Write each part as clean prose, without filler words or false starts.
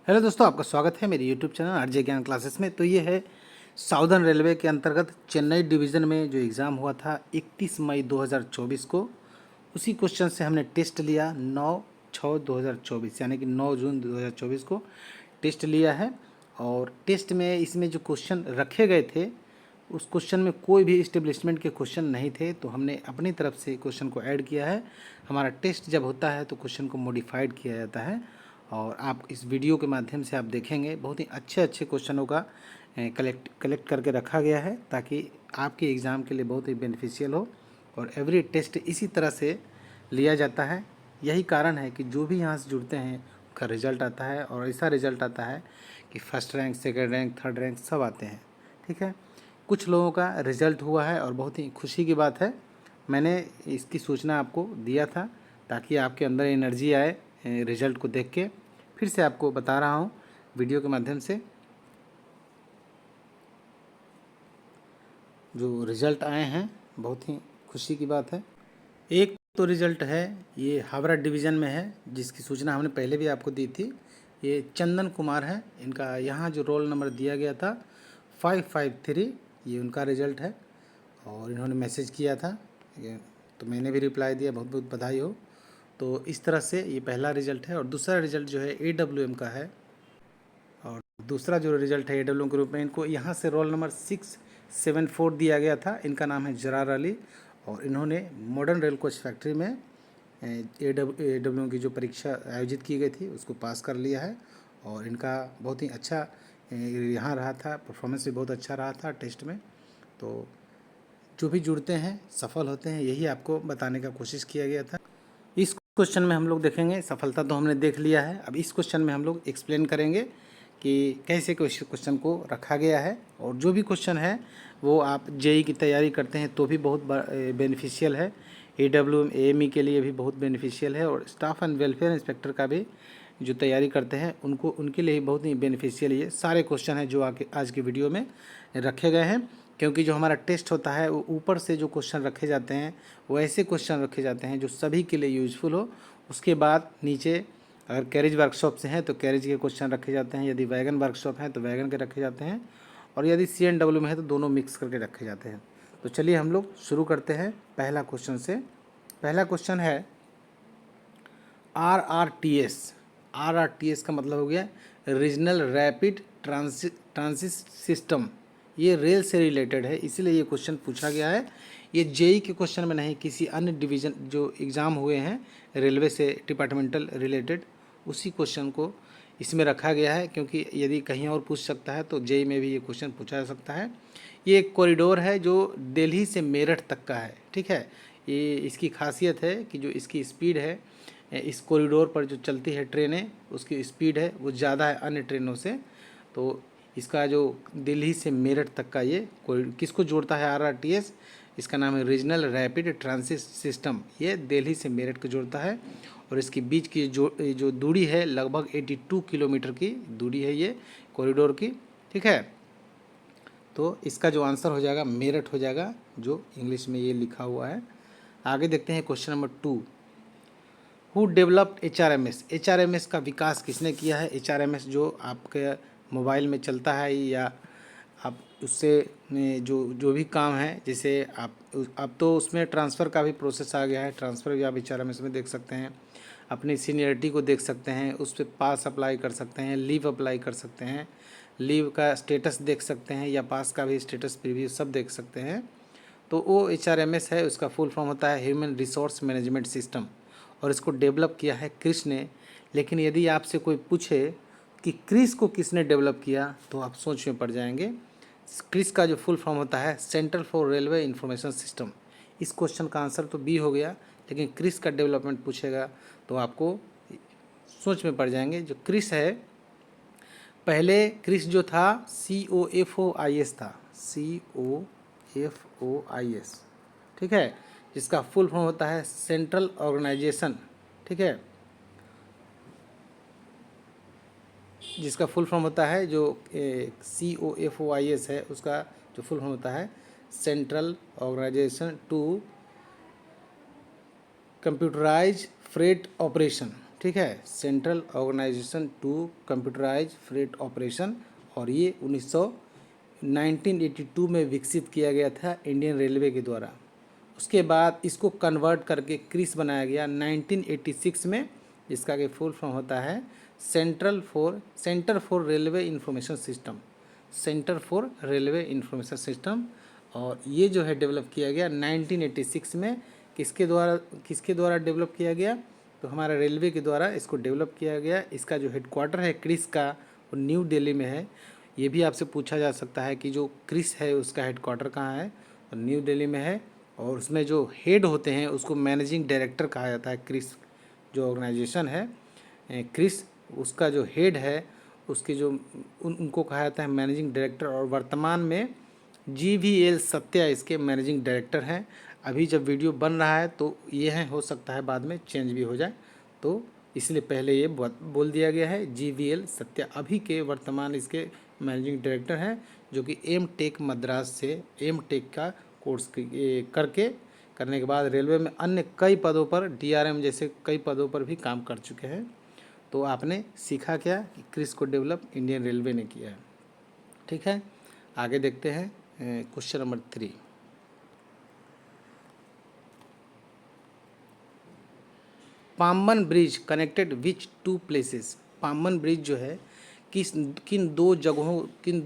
Hello दोस्तों, आपका स्वागत है मेरे यूट्यूब चैनल आरजे ज्ञान क्लासेस में। तो ये है साउदर्न रेलवे के अंतर्गत चेन्नई डिवीज़न में जो एग्ज़ाम हुआ था 31 मई 2024 को, उसी क्वेश्चन से हमने टेस्ट लिया 9/6/2024 यानी कि 9 जून 2024 को टेस्ट लिया है। और टेस्ट में इसमें जो क्वेश्चन रखे गए थे उस क्वेश्चन में कोई भी इस्टेब्लिशमेंट के क्वेश्चन नहीं थे, तो हमने अपनी तरफ से क्वेश्चन को ऐड किया है। हमारा टेस्ट जब होता है तो क्वेश्चन को मॉडिफाइड किया जाता है और आप इस वीडियो के माध्यम से आप देखेंगे बहुत ही अच्छे अच्छे क्वेश्चनों का कलेक्ट करके रखा गया है ताकि आपके एग्ज़ाम के लिए बहुत ही बेनिफिशियल हो। और एवरी टेस्ट इसी तरह से लिया जाता है। यही कारण है कि जो भी यहाँ से जुड़ते हैं उनका रिज़ल्ट आता है और ऐसा रिज़ल्ट आता है कि first rank, second rank, third rank सब आते हैं। ठीक है, कुछ लोगों का रिज़ल्ट हुआ है और बहुत ही खुशी की बात है। मैंने इसकी सूचना आपको दिया था ताकि आपके अंदर एनर्जी आए रिज़ल्ट को देख के। फिर से आपको बता रहा हूँ वीडियो के माध्यम से जो रिज़ल्ट आए हैं, बहुत ही खुशी की बात है। एक तो रिज़ल्ट है ये हावड़ा डिवीज़न में है, जिसकी सूचना हमने पहले भी आपको दी थी। ये चंदन कुमार है, इनका यहाँ जो रोल नंबर दिया गया था 553, ये उनका रिज़ल्ट है और इन्होंने मैसेज किया था तो मैंने भी रिप्लाई दिया, बहुत बहुत बधाई हो। तो इस तरह से ये पहला रिज़ल्ट है। और दूसरा रिज़ल्ट जो है AWM का है और दूसरा जो रिज़ल्ट है AWM के रूप में इनको यहाँ से रोल नंबर 674 दिया गया था। इनका नाम है जरार अली और इन्होंने मॉडर्न रेल कोच फैक्ट्री में AWM की जो परीक्षा आयोजित की गई थी उसको पास कर लिया है। और इनका बहुत ही अच्छा यहाँ रहा था, परफॉर्मेंस भी बहुत अच्छा रहा था टेस्ट में। तो जो भी जुड़ते हैं सफल होते हैं, यही आपको बताने का कोशिश किया गया था। इस क्वेश्चन में हम लोग देखेंगे, सफलता तो हमने देख लिया है, अब इस क्वेश्चन में हम लोग एक्सप्लेन करेंगे कि कैसे क्वेश्चन को रखा गया है। और जो भी क्वेश्चन है वो आप जेई की तैयारी करते हैं तो भी बहुत बेनिफिशियल है, AWM AME के लिए भी बहुत बेनिफिशियल है और स्टाफ एंड वेलफेयर इंस्पेक्टर का भी जो तैयारी करते हैं उनके लिए भी बहुत ही बेनिफिशियल ये सारे क्वेश्चन हैं जो आज के वीडियो में रखे गए हैं। क्योंकि जो हमारा टेस्ट होता है वो ऊपर से जो क्वेश्चन रखे जाते हैं वो ऐसे क्वेश्चन रखे जाते हैं जो सभी के लिए यूजफुल हो। उसके बाद नीचे अगर कैरेज वर्कशॉप से हैं तो कैरेज के क्वेश्चन रखे जाते हैं, यदि वैगन वर्कशॉप हैं तो वैगन के रखे जाते हैं और यदि CNW में है तो दोनों मिक्स करके रखे जाते हैं। तो चलिए हम लोग शुरू करते हैं पहला क्वेश्चन से। पहला क्वेश्चन है RRTS। RRTS का मतलब हो गया रीजनल रैपिड ट्रांसिट सिस्टम। ये रेल से रिलेटेड है, इसीलिए ये क्वेश्चन पूछा गया है। ये जेई के क्वेश्चन में नहीं, किसी अन्य डिवीज़न जो एग्ज़ाम हुए हैं रेलवे से डिपार्टमेंटल रिलेटेड उसी क्वेश्चन को इसमें रखा गया है। क्योंकि यदि कहीं और पूछ सकता है तो जेई में भी ये क्वेश्चन पूछा जा सकता है। ये एक कॉरिडोर है जो दिल्ली से मेरठ तक का है। ठीक है, ये इसकी खासियत है कि जो इसकी स्पीड है, इस कॉरिडोर पर जो चलती है ट्रेनें उसकी स्पीड है वो ज़्यादा है अन्य ट्रेनों से। तो इसका जो दिल्ली से मेरठ तक का ये किसको जोड़ता है RRTS, इसका नाम है रीजनल रैपिड ट्रांसिट सिस्टम। ये दिल्ली से मेरठ को जोड़ता है और इसके बीच की जो दूरी है लगभग 82 किलोमीटर की दूरी है ये कॉरिडोर की। ठीक है, तो इसका जो आंसर हो जाएगा मेरठ हो जाएगा, जो इंग्लिश में ये लिखा हुआ है। आगे देखते हैं question number 2। Who developed HRMS। HRMS का विकास किसने किया है? HRMS जो आपके मोबाइल में चलता है या आप उससे जो जो भी काम है, जैसे आप तो उसमें ट्रांसफ़र का भी प्रोसेस आ गया है, ट्रांसफ़र भी आप HRMS में देख सकते हैं, अपनी सीनियरिटी को देख सकते हैं, उस पर पास अप्लाई कर सकते हैं, लीव अप्लाई कर सकते हैं, लीव का स्टेटस देख सकते हैं या पास का भी स्टेटस प्रीव्यू सब देख सकते हैं। तो वो HRMS है, उसका फुल फॉर्म होता है ह्यूमन रिसोर्स मैनेजमेंट सिस्टम और इसको डेवलप किया है क्रिस ने। लेकिन यदि आपसे कोई पूछे कि क्रिस को किसने डेवलप किया तो आप सोच में पड़ जाएंगे। क्रिस का जो फुल फॉर्म होता है central for railway information system. इस क्वेश्चन का आंसर तो बी हो गया, लेकिन क्रिस का डेवलपमेंट पूछेगा तो आपको सोच में पड़ जाएंगे। जो क्रिस है, पहले क्रिस जो था COFOIS था, COFOIS। ठीक है, जिसका फुल फॉर्म होता है सेंट्रल ऑर्गेनाइजेशन। ठीक है, जिसका फुल फॉर्म होता है जो COFOIS है उसका जो फुल फॉर्म होता है central organisation to computerise freight operation. ठीक है, central organisation to computerise freight operation, और ये 1982 में विकसित किया गया था इंडियन रेलवे के द्वारा। उसके बाद इसको कन्वर्ट करके क्रिस बनाया गया 1986 में, जिसका कि फुल फॉर्म होता है centre for railway information system, centre for railway information system. और ये जो है डेवलप किया गया 1986 में। किसके द्वारा डेवलप किया गया? तो हमारा रेलवे के द्वारा इसको डेवलप किया गया। इसका जो हेडक्वार्टर है क्रिस का, वो न्यू दिल्ली में है। ये भी आपसे पूछा जा सकता है कि जो क्रिस है उसका हेडक्वार्टर कहाँ है, तो न्यू दिल्ली में है। और उसमें जो हेड होते हैं उसको मैनेजिंग डायरेक्टर कहा जाता है। क्रिस जो ऑर्गेनाइजेशन है, क्रिस, उसका जो हेड है उसके जो उनको कहा जाता है मैनेजिंग डायरेक्टर। और वर्तमान में GVL सत्या इसके मैनेजिंग डायरेक्टर हैं। अभी जब वीडियो बन रहा है तो ये है, हो सकता है बाद में चेंज भी हो जाए, तो इसलिए पहले ये बोल दिया गया है GVL सत्या अभी के वर्तमान इसके मैनेजिंग डायरेक्टर हैं, जो कि M.Tech मद्रास से M.Tech का कोर्स करने के बाद रेलवे में अन्य कई पदों पर DRM जैसे कई पदों पर भी काम कर चुके हैं। तो आपने सीखा क्या कि क्रिस को डेवलप इंडियन रेलवे ने किया है। ठीक है, आगे देखते हैं question number 3। Pamban bridge connected which two places. Pamban bridge जो है किन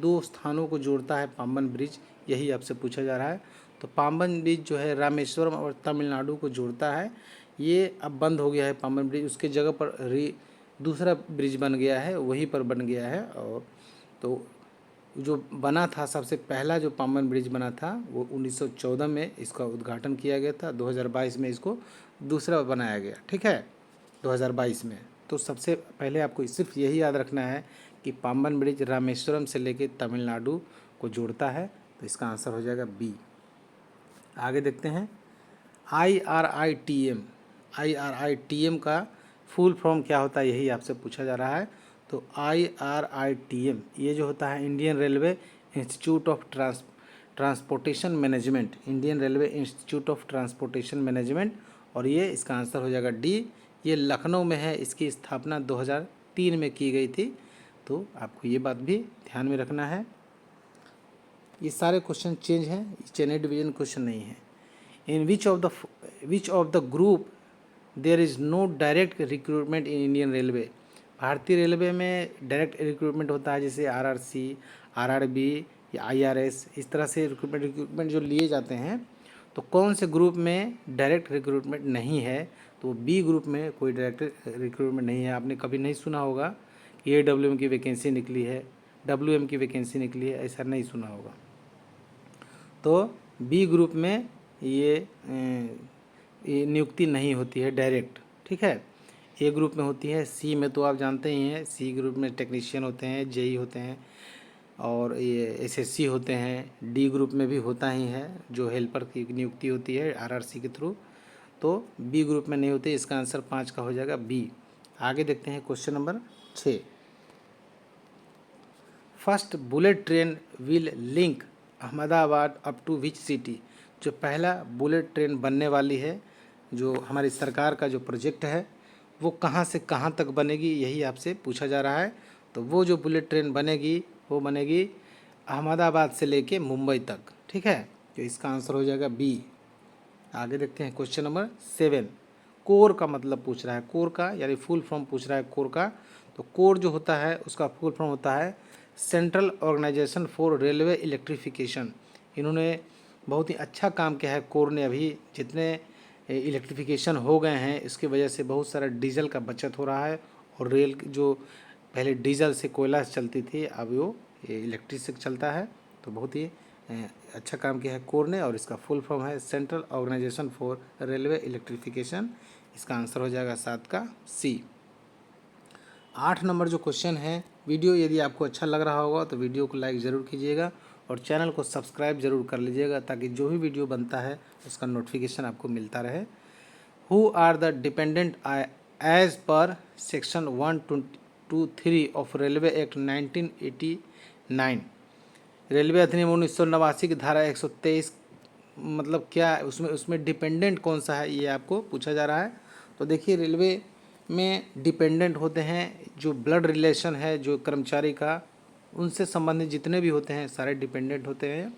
दो स्थानों को जोड़ता है पाम्बन ब्रिज, यही आपसे पूछा जा रहा है। तो पाम्बन ब्रिज जो है रामेश्वरम और तमिलनाडु को जोड़ता है। ये अब बंद हो गया है पाम्बन ब्रिज, उसके जगह पर दूसरा ब्रिज बन गया है, वहीं पर बन गया है। और तो जो बना था सबसे पहला जो पाम्बन ब्रिज बना था वो 1914 में इसका उद्घाटन किया गया था। 2022 में इसको दूसरा बनाया गया। ठीक है, 2022 में। तो सबसे पहले आपको सिर्फ यही याद रखना है कि पाम्बन ब्रिज रामेश्वरम से लेके तमिलनाडु को जोड़ता है। तो इसका आंसर हो जाएगा बी। आगे देखते हैं IRITM का फुल फॉर्म क्या होता है, यही आपसे पूछा जा रहा है। तो IRITM ये जो होता है Indian railway institute of transportation management, Indian railway institute of transportation management, और ये इसका आंसर हो जाएगा डी। ये लखनऊ में है, इसकी स्थापना 2003 में की गई थी। तो आपको ये बात भी ध्यान में रखना है। ये सारे क्वेश्चन चेंज हैं, चेन्नई डिवीजन क्वेश्चन नहीं है। In which of the group there is no direct recruitment in Indian railway. भारतीय रेलवे में डायरेक्ट रिक्रूटमेंट होता है, जैसे RRC, RRB या IRS, इस तरह से रिक्रूटमेंट जो लिए जाते हैं। तो कौन से ग्रुप में डायरेक्ट रिक्रूटमेंट नहीं है? तो B ग्रुप में कोई डायरेक्ट रिक्रूटमेंट नहीं है। आपने कभी नहीं सुना होगा कि AWM की वैकेंसी निकली है, WM की वैकेंसी निकली है, ऐसा नहीं सुना होगा। तो B ग्रुप में ये नियुक्ति नहीं होती है डायरेक्ट। ठीक है, A ग्रुप में होती है। C में तो आप जानते ही हैं, C ग्रुप में टेक्नीशियन होते हैं, JE होते हैं, और ये SSC होते हैं। D ग्रुप में भी होता ही है, जो हेल्पर की नियुक्ति होती है RRC के थ्रू। तो B ग्रुप में नहीं होती। इसका आंसर 5 का हो जाएगा B। आगे देखते हैं question number 6। First bullet train will link Ahmedabad up to which city. जो पहला बुलेट ट्रेन बनने वाली है, जो हमारी सरकार का जो प्रोजेक्ट है, वो कहाँ से कहाँ तक बनेगी, यही आपसे पूछा जा रहा है। तो वो जो बुलेट ट्रेन बनेगी वो बनेगी अहमदाबाद से लेके मुंबई तक। ठीक है, तो इसका आंसर हो जाएगा B। आगे देखते हैं क्वेश्चन नंबर 7। कोर का मतलब पूछ रहा है, कोर का यानी फुल फॉर्म पूछ रहा है कोर का। तो कोर जो होता है उसका फुल फॉर्म होता है central organisation for railway electrification. इन्होंने बहुत ही अच्छा काम किया है कोर ने। अभी जितने इलेक्ट्रिफिकेशन हो गए हैं इसकी वजह से बहुत सारा डीजल का बचत हो रहा है। और रेल जो पहले डीजल से कोयला से चलती थी, अब वो इलेक्ट्रिक से चलता है। तो बहुत ही अच्छा काम किया है कोर ने। और इसका फुल फॉर्म है central organisation for railway electrification. इसका आंसर हो जाएगा 7 का C। 8 नंबर जो क्वेश्चन है, वीडियो यदि आपको अच्छा लग रहा होगा तो वीडियो को लाइक ज़रूर कीजिएगा और चैनल को सब्सक्राइब ज़रूर कर लीजिएगा, ताकि जो भी वीडियो बनता है उसका नोटिफिकेशन आपको मिलता रहे। Who are the dependent as per section 123 of railway act 1989। रेलवे अधिनियम 1989 की धारा 123 मतलब क्या, उसमें डिपेंडेंट कौन सा है, ये आपको पूछा जा रहा है। तो देखिए रेलवे में डिपेंडेंट होते हैं, जो ब्लड रिलेशन है जो कर्मचारी का, उनसे संबंधित जितने भी होते हैं सारे डिपेंडेंट होते हैं।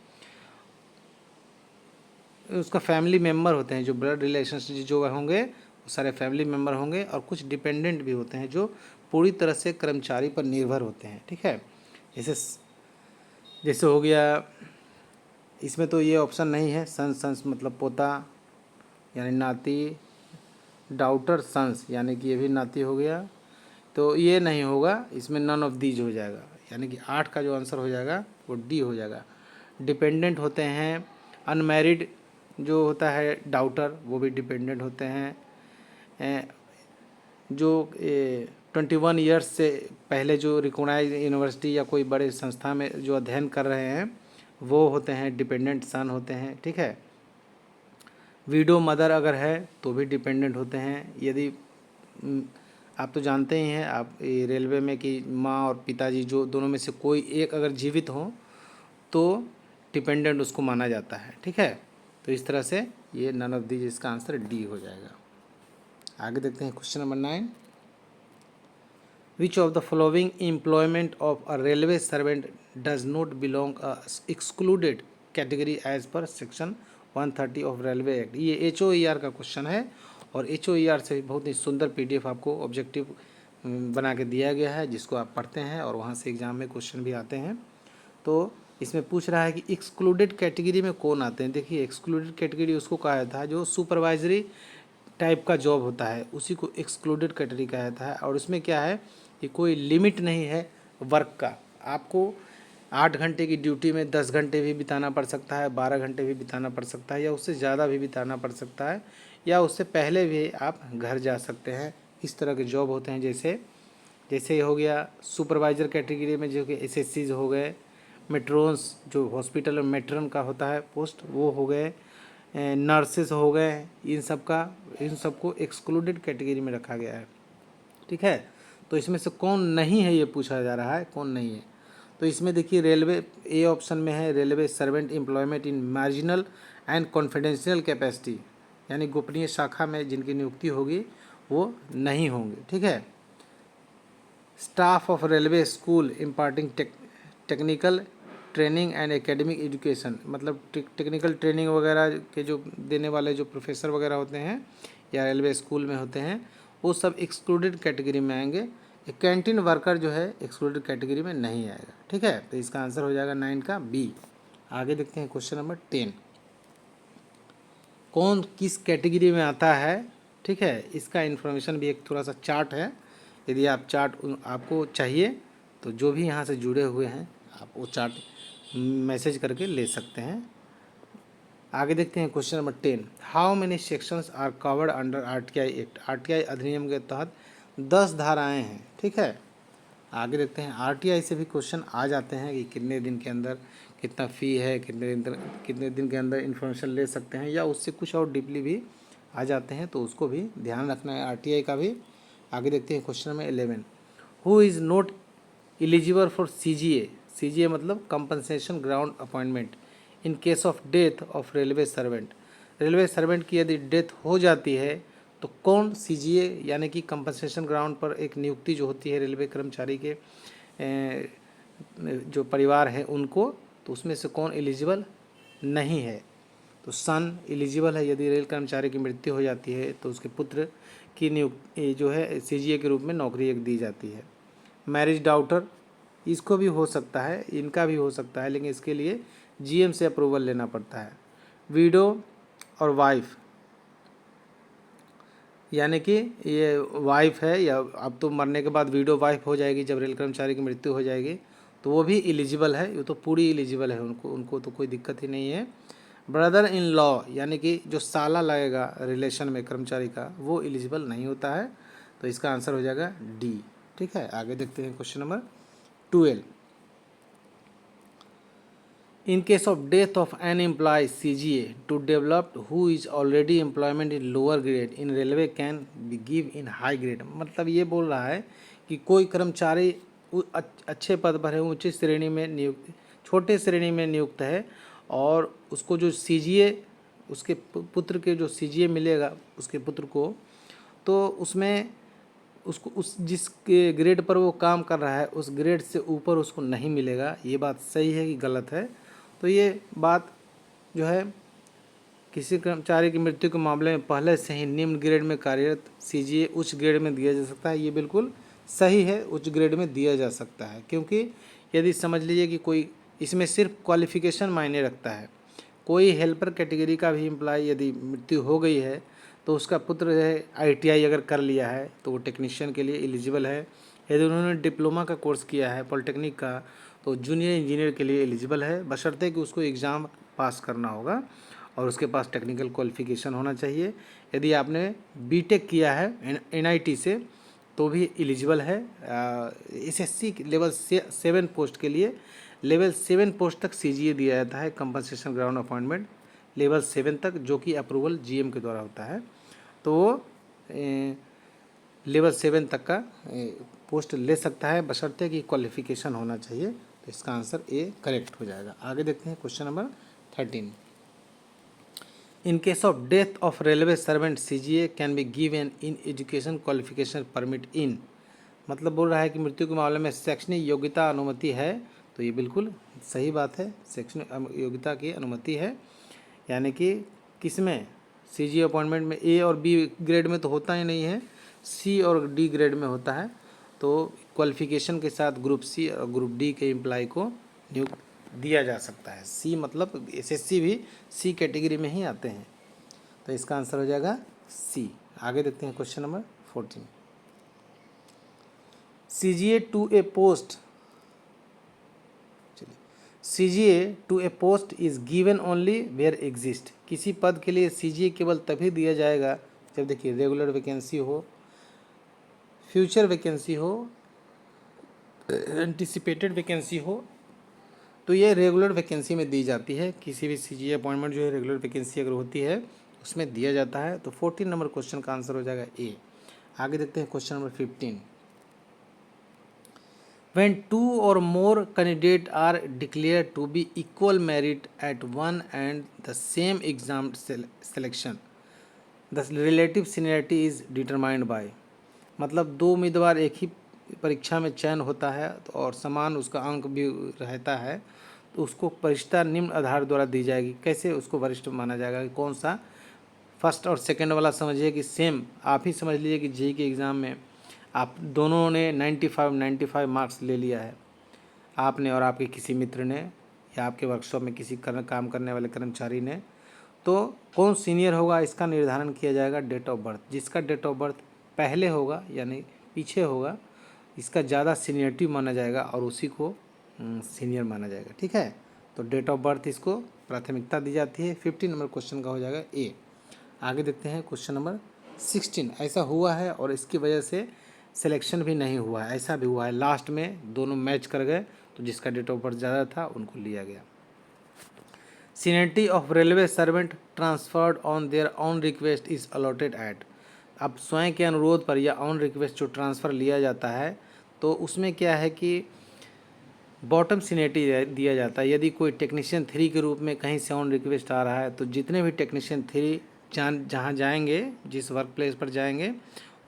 उसका फैमिली मेम्बर होते हैं, जो ब्लड रिलेशनशिप जो होंगे वो सारे फैमिली मेम्बर होंगे, और कुछ डिपेंडेंट भी होते हैं जो पूरी तरह से कर्मचारी पर निर्भर होते हैं। ठीक है, जैसे जैसे हो गया, इसमें तो ये ऑप्शन नहीं है, सन्स मतलब पोता यानी नाती, डाउटर सन्स यानी कि ये भी नाती हो गया, तो ये नहीं होगा, इसमें नन ऑफ दीज हो जाएगा, यानी कि 8 का जो आंसर हो जाएगा वो डी हो जाएगा। डिपेंडेंट होते हैं, अनमैरिड जो होता है डाउटर वो भी डिपेंडेंट होते हैं, जो 21 ईयर्स से पहले जो रिकॉग्नाइज यूनिवर्सिटी या कोई बड़े संस्था में जो अध्ययन कर रहे हैं वो होते हैं डिपेंडेंट सन होते हैं। ठीक है, विडो मदर अगर है तो भी डिपेंडेंट होते हैं। यदि आप तो जानते ही हैं आप रेलवे में कि माँ और पिताजी जो दोनों में से कोई एक अगर जीवित हो तो डिपेंडेंट उसको माना जाता है। ठीक है, तो इस तरह से ये नन ऑफ दीज, इसका आंसर डी हो जाएगा। आगे देखते हैं question number 9। Which of the following employment of a railway servant does not belong a excluded category as per section 130 of railway act. ये HOER का क्वेश्चन है, और HOER से बहुत ही सुंदर PDF आपको ऑब्जेक्टिव बना के दिया गया है, जिसको आप पढ़ते हैं और वहाँ से एग्ज़ाम में क्वेश्चन भी आते हैं। तो इसमें पूछ रहा है कि एक्सक्लूडेड कैटेगरी में कौन आते हैं। देखिए, एक्सक्लूडेड कैटेगरी उसको कहा जाता है जो सुपरवाइजरी टाइप का जॉब होता है, उसी को एक्सक्लूडेड कैटेगरी कहा जाता है। और उसमें क्या है कि कोई लिमिट नहीं है वर्क का, आपको 8 घंटे की ड्यूटी में 10 घंटे भी बिताना पड़ सकता है, 12 घंटे भी बिताना पड़ सकता है, या उससे ज़्यादा भी बिताना पड़ सकता है, या उससे पहले भी आप घर जा सकते हैं। इस तरह के जॉब होते हैं, जैसे जैसे हो गया सुपरवाइज़र कैटेगरी में जो कि SSCs हो गए, मेट्रोन्स जो हॉस्पिटल में मेट्रन का होता है पोस्ट वो हो गए, नर्सेस हो गए, इन सबको एक्सक्लूडेड कैटेगरी में रखा गया है। ठीक है, तो इसमें से कौन नहीं है ये पूछा जा रहा है, कौन नहीं है। तो इसमें देखिए रेलवे ए ऑप्शन में है, railway servant employment in marginal and confidential capacity, यानी गोपनीय शाखा में जिनकी नियुक्ति होगी वो नहीं होंगे। ठीक है, staff of railway school imparting technical training and academic education, मतलब टेक्निकल ट्रेनिंग वगैरह के जो देने वाले जो प्रोफेसर वगैरह होते हैं या रेलवे स्कूल में होते हैं वो सब एक्सक्लूडेड कैटेगरी में आएंगे। कैंटीन वर्कर जो है एक्सक्लूडेड कैटेगरी में नहीं आएगा। ठीक है, तो इसका आंसर हो जाएगा 9 का बी। आगे देखते हैं क्वेश्चन नंबर 10, कौन किस कैटेगरी में आता है। ठीक है, इसका इन्फॉर्मेशन भी एक थोड़ा सा चार्ट है, यदि आप चार्ट आपको चाहिए तो जो भी यहाँ से जुड़े हुए हैं आप वो चार्ट मैसेज करके ले सकते हैं। आगे देखते हैं question number 10, how many sections are covered under RTI act. RTI अधिनियम के तहत 10 धाराएं हैं। ठीक है, आगे देखते हैं RTI से भी क्वेश्चन आ जाते हैं कि कितने दिन के अंदर कितना फ़ी है, कितने दिन के अंदर इन्फॉर्मेशन ले सकते हैं, या उससे कुछ और डीपली भी आ जाते हैं, तो उसको भी ध्यान रखना है RTI का भी। आगे देखते हैं question number 11, who is not eligible for CGA। CGA मतलब compensation ground appointment in case of death of railway servant. Railway servant की यदि डेथ हो जाती है तो कौन CGA यानी कि कंपनसेशन ग्राउंड पर एक नियुक्ति जो होती है रेलवे कर्मचारी के जो परिवार है उनको, तो उसमें से कौन एलिजिबल नहीं है। तो सन एलिजिबल है, यदि रेल कर्मचारी की मृत्यु हो जाती है तो उसके पुत्र की नियुक्ति जो है CGA के रूप में नौकरी एक दी जाती है। मैरिज डाउटर इसको भी हो सकता है, इनका भी हो सकता है, लेकिन इसके लिए GM से अप्रूवल लेना पड़ता है। विडो और वाइफ, यानी कि ये वाइफ है या अब तो मरने के बाद विडो वाइफ हो जाएगी, जब रेल कर्मचारी की मृत्यु हो जाएगी तो वो भी एलिजिबल है, ये तो पूरी एलिजिबल है, उनको तो कोई दिक्कत ही नहीं है। ब्रदर इन लॉ यानी कि जो साला लगेगा रिलेशन में कर्मचारी का वो एलिजिबल नहीं होता है, तो इसका आंसर हो जाएगा डी। ठीक है, आगे देखते हैं question number 12, in case of death of an employee CGA to develop who is already employment in lower grade in railway can be give in high grade। मतलब ये बोल रहा है कि कोई कर्मचारी अच्छे पद पर है, ऊंची श्रेणी में नियुक्त, छोटे श्रेणी में नियुक्त है, और उसको जो CGA उसके पुत्र के जो CGA मिलेगा उसके पुत्र को, तो उसमें उसको उस जिस ग्रेड पर वो काम कर रहा है उस ग्रेड से ऊपर उसको नहीं मिलेगा। ये बात सही है कि गलत है? तो ये बात जो है, किसी कर्मचारी की मृत्यु के मामले में पहले से ही निम्न ग्रेड में कार्यरत सीजीए उच्च ग्रेड में दिया जा सकता है। ये बिल्कुल सही है, उच्च ग्रेड में दिया जा सकता है, क्योंकि यदि समझ लीजिए कि कोई, इसमें सिर्फ क्वालिफिकेशन मायने रखता है। कोई हेल्पर कैटेगरी का भी एम्प्लॉय यदि मृत्यु हो गई है तो उसका पुत्र जो है आईटीआई अगर कर लिया है तो वो टेक्नीशियन के लिए एलिजिबल है। यदि उन्होंने डिप्लोमा का कोर्स किया है पॉलिटेक्निक का तो जूनियर इंजीनियर के लिए एलिजिबल है, बशर्ते कि उसको एग्ज़ाम पास करना होगा और उसके पास टेक्निकल क्वालिफिकेशन होना चाहिए। यदि आपने बीटेक किया है एनआईटी से तो भी एलिजिबल है। एसएससी लेवल 7 पोस्ट के लिए लेवल 7 पोस्ट तक सीजीए दिया जाता है, कंपनसेशन ग्राउंड अपॉइंटमेंट लेवल 7 तक, जो कि अप्रूवल जीएम के द्वारा होता है। तो वो लेवल 7 तक का पोस्ट ले सकता है, बशर्ते कि क्वालिफिकेशन होना चाहिए। तो इसका आंसर ए करेक्ट हो जाएगा। आगे देखते हैं question number 13। In case of death of railway servant CGA can be given in education qualification permit in. मतलब बोल रहा है कि मृत्यु के मामले में शैक्षणिक योग्यता अनुमति है। तो ये बिल्कुल सही बात है, शैक्षणिक योग्यता की अनुमति है। यानी कि किसमें, सीजीए अपॉइंटमेंट में ए और बी ग्रेड में तो होता ही नहीं है, सी और डी ग्रेड में होता है। तो क्वालिफिकेशन के साथ ग्रुप सी और ग्रुप डी के एम्प्लॉय को नियुक्त दिया जा सकता है। सी मतलब एसएससी भी सी कैटेगरी में ही आते हैं। तो इसका आंसर हो जाएगा सी। आगे देखते हैं question number 14। CGA to a post, चलिए, CGA to a post is given only where exist. किसी पद के लिए सीजीए केवल तभी दिया जाएगा जब, देखिए, रेगुलर वैकेंसी हो, फ्यूचर वैकेंसी हो, एंटिसिपेटेड वैकेंसी हो। तो ये रेगुलर वैकेंसी में दी जाती है। किसी भी सीजीए अपॉइंटमेंट जो है रेगुलर वैकेंसी अगर होती है उसमें दिया जाता है। तो 14 नंबर क्वेश्चन का आंसर हो जाएगा ए। आगे देखते हैं question number 15। When two or more candidates are declared to be equal merit at one and the same exam selection, the relative seniority is determined by। मतलब दो उम्मीदवार एक ही परीक्षा में चयन होता है और समान उसका अंक भी रहता है तो उसको वरिष्ठता निम्न आधार द्वारा दी जाएगी। कैसे उसको वरिष्ठ माना जाएगा? कौन सा? फर्स्ट और सेकंड वाला समझिए कि सेम, आप ही समझ लीजिए कि जेईई के एग्ज़ाम में आप दोनों ने 95 मार्क्स ले लिया है, आपने और आपके किसी मित्र ने या आपके वर्कशॉप में किसी काम करने वाले कर्मचारी ने। तो कौन सीनियर होगा इसका निर्धारण किया जाएगा डेट ऑफ बर्थ। जिसका डेट ऑफ बर्थ पहले होगा यानी पीछे होगा, इसका ज़्यादा सीनियरिटी माना जाएगा और उसी को सीनियर माना जाएगा। ठीक है, तो डेट ऑफ बर्थ इसको प्राथमिकता दी जाती है। 15 नंबर क्वेश्चन का हो जाएगा ए। आगे देखते हैं क्वेश्चन नंबर 16। ऐसा हुआ है और इसकी वजह से सिलेक्शन भी नहीं हुआ है, ऐसा भी हुआ है लास्ट में दोनों मैच कर गए तो जिसका डेट ऑफ बर्थ ज़्यादा था उनको लिया गया। Seniority of railway servant transferred on their on request is allotted at. अब स्वयं के अनुरोध पर या ऑन रिक्वेस्ट जो ट्रांसफ़र लिया जाता है तो उसमें क्या है कि बॉटम सीनियरिटी दिया जाता है। यदि कोई टेक्नीशियन 3 के रूप में कहीं से ऑन रिक्वेस्ट आ रहा है तो जितने भी टेक्नीशियन 3 जहाँ जाएंगे, जिस वर्क प्लेस पर जाएंगे,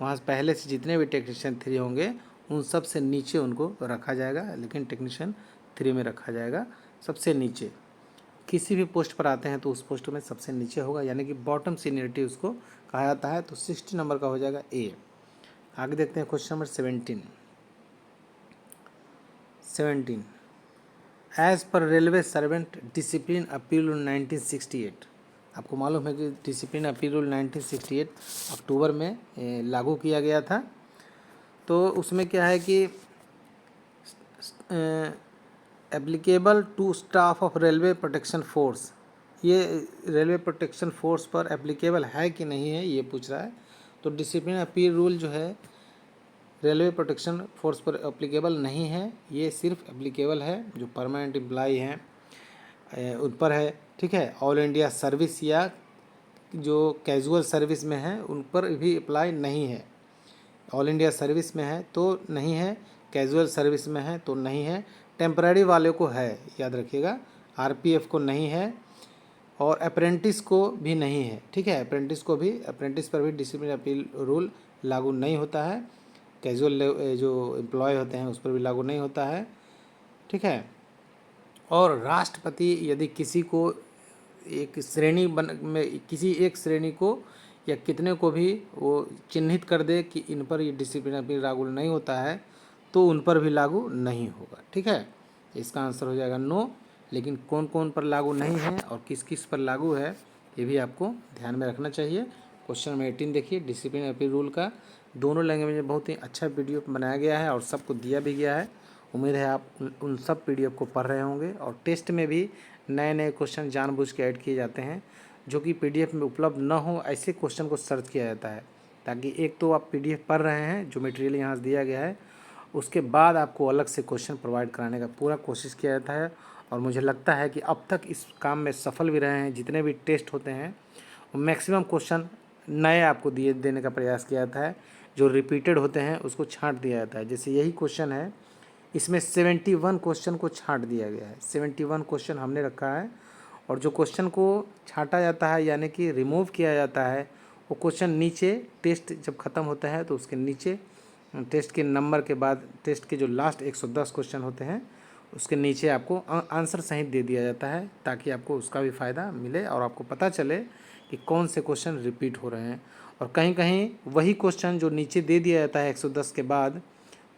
वहाँ पहले से जितने भी टेक्नीशियन 3 होंगे उन सब से नीचे उनको रखा जाएगा। लेकिन टेक्नीशियन 3 में रखा जाएगा सबसे नीचे। किसी भी पोस्ट पर आते हैं तो उस पोस्ट में सबसे नीचे होगा, यानी कि बॉटम सीनियरिटी उसको कहा जाता है। तो 60 नंबर का हो जाएगा ए। आगे देखते हैं question number 17। As per railway servant discipline appeal rule 1968। आपको मालूम है कि डिसिप्लिन अपील रूल 1968 अक्टूबर में लागू किया गया था। तो उसमें क्या है कि applicable to staff of railway protection force, ये रेलवे प्रोटेक्शन फोर्स पर एप्लीकेबल है कि नहीं है ये पूछ रहा है। तो डिसिप्लिन अपील रूल जो है रेलवे प्रोटेक्शन फोर्स पर एप्लीकेबल नहीं है, ये सिर्फ एप्लीकेबल है जो परमानेंट एम्प्लॉई हैं उन पर है। ठीक है, ऑल इंडिया सर्विस या जो कैजुअल सर्विस में है उन पर भी अप्लाई नहीं है। ऑल इंडिया सर्विस में है तो नहीं है, कैजुअल सर्विस में है तो नहीं है, टेम्पररी वाले को है, याद रखिएगा। आरपीएफ को नहीं है और अप्रेंटिस को भी नहीं है। ठीक है, अप्रेंटिस पर भी डिसिप्लिन अपील रूल लागू नहीं होता है। कैजुअल जो एम्प्लॉय होते हैं उस पर भी लागू नहीं होता है, ठीक है। और राष्ट्रपति यदि किसी को एक श्रेणी बन में किसी एक श्रेणी को या कितने को भी वो चिन्हित कर दे कि इन पर ये डिसिप्लिनरी लागू नहीं होता है, तो उन पर भी लागू नहीं होगा, ठीक है। इसका आंसर हो जाएगा नो। लेकिन कौन कौन पर लागू नहीं है और किस किस पर लागू है, ये भी आपको ध्यान में रखना चाहिए। क्वेश्चन नंबर 18 देखिए, डिसिप्लिन अपील रूल का दोनों लैंग्वेज में बहुत ही अच्छा वीडियो बनाया गया है और सबको दिया भी गया है। उम्मीद है आप उन सब पीडीएफ को पढ़ रहे होंगे। और टेस्ट में भी नए नए क्वेश्चन जानबूझ के ऐड किए जाते हैं जो कि पीडीएफ में उपलब्ध न हो, ऐसे क्वेश्चन को सर्च किया जाता है, ताकि एक तो आप पीडीएफ पढ़ रहे हैं जो मटेरियल यहाँ से दिया गया है, उसके बाद आपको अलग से क्वेश्चन प्रोवाइड कराने का पूरा कोशिश किया जाता है। और मुझे लगता है कि अब तक इस काम में सफल भी रहे हैं। जितने भी टेस्ट होते हैं मैक्सिमम क्वेश्चन नए आपको देने का प्रयास किया जाता है, जो रिपीटेड होते हैं उसको छांट दिया जाता है। जैसे यही क्वेश्चन है, इसमें 71 क्वेश्चन को छांट दिया गया है। 71 क्वेश्चन हमने रखा है, और जो क्वेश्चन को छांटा जाता है यानी कि रिमूव किया जाता है, वो क्वेश्चन नीचे टेस्ट जब ख़त्म होता है तो उसके नीचे टेस्ट के नंबर के बाद टेस्ट के जो लास्ट 110 क्वेश्चन होते हैं उसके नीचे आपको आंसर सहित दे दिया जाता है, ताकि आपको उसका भी फ़ायदा मिले और आपको पता चले कि कौन से क्वेश्चन रिपीट हो रहे हैं। और कहीं कहीं वही क्वेश्चन जो नीचे दे दिया जाता है 110 के बाद,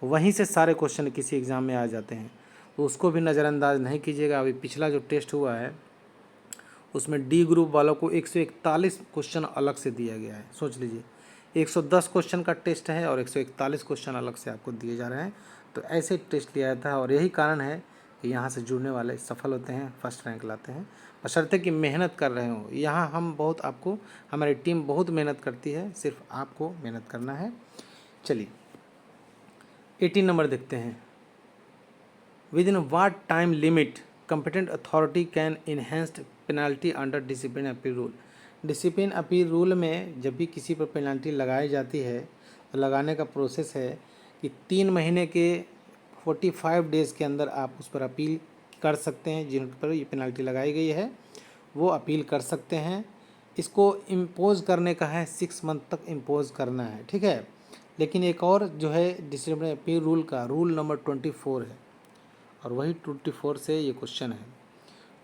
वहीं से सारे क्वेश्चन किसी एग्ज़ाम में आ जाते हैं, तो उसको भी नज़रअंदाज नहीं कीजिएगा। अभी पिछला जो टेस्ट हुआ है उसमें डी ग्रुप वालों को 141 क्वेश्चन अलग से दिया गया है। सोच लीजिए, 110 क्वेश्चन का टेस्ट है और 141 क्वेश्चन अलग से आपको दिए जा रहे हैं। तो ऐसे टेस्ट लिया जाता है, और यही कारण है कि यहाँ से जुड़ने वाले सफल होते हैं, फर्स्ट रैंक लाते हैं, बशर्ते कि मेहनत कर रहे हो। यहाँ हम बहुत आपको हमारी टीम बहुत मेहनत करती है, सिर्फ आपको मेहनत करना है। चलिए 18 नंबर देखते हैं। With in what time limit competent authority can enhance penalty under discipline appeal rule। Discipline appeal rule में जब भी किसी पर पेनल्टी लगाई जाती है तो लगाने का प्रोसेस है कि 3 महीने के 45 डेज़ के अंदर आप उस पर अपील कर सकते हैं। जिन पर ये पेनल्टी लगाई गई है वो अपील कर सकते हैं। इसको इम्पोज़ करने का है 6 मंथ तक इम्पोज़ करना है, ठीक है। लेकिन एक और जो है डिसिप्लिन अपील रूल का रूल नंबर 24 है, और वही 24 से ये क्वेश्चन है।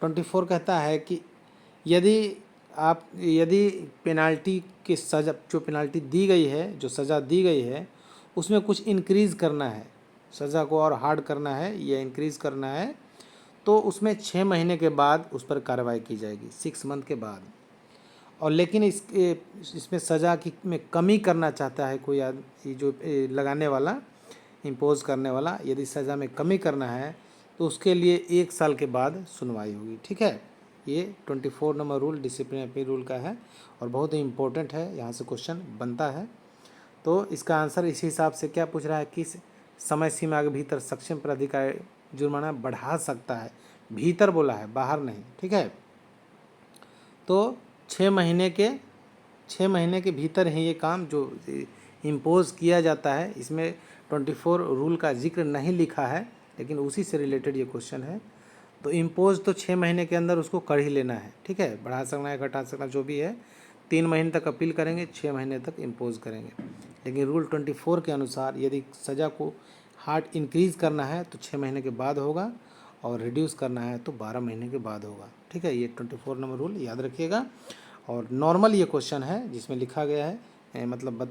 24 कहता है कि यदि पेनाल्टी की सज़ा, जो पेनाल्टी दी गई है, जो सज़ा दी गई है, उसमें कुछ इंक्रीज़ करना है, सज़ा को और हार्ड करना है या इंक्रीज़ करना है, तो उसमें 6 महीने के बाद उस पर कार्रवाई की जाएगी, 6 मंथ के बाद। और लेकिन इसमें सज़ा की में कमी करना चाहता है कोई आदमी, जो लगाने वाला, इम्पोज़ करने वाला, यदि सज़ा में कमी करना है तो उसके लिए 1 साल के बाद सुनवाई होगी, ठीक है। ये 24 number rule discipline appeal rule का है और बहुत ही इम्पोर्टेंट है, यहाँ से क्वेश्चन बनता है। तो इसका आंसर इसी हिसाब से क्या पूछ रहा है, किस समय सीमा के भीतर सक्षम प्राधिकारी जुर्माना बढ़ा सकता है। भीतर बोला है, बाहर नहीं, ठीक है। तो 6 महीने के भीतर ही ये काम जो इम्पोज़ किया जाता है। इसमें 24 रूल का जिक्र नहीं लिखा है, लेकिन उसी से रिलेटेड ये क्वेश्चन है। तो इम्पोज़ तो 6 महीने के अंदर उसको कर ही लेना है, ठीक है। बढ़ा सकना है, घटा सकना, जो भी है। 3 महीने तक अपील करेंगे, 6 महीने तक इम्पोज़ करेंगे। लेकिन रूल 24 के अनुसार यदि सज़ा को हार्ड इंक्रीज़ करना है तो 6 महीने के बाद होगा, और रिड्यूस करना है तो 12 महीने के बाद होगा, ठीक है। ये 24 नंबर रूल याद रखिएगा। और नॉर्मल ये क्वेश्चन है जिसमें लिखा गया है, मतलब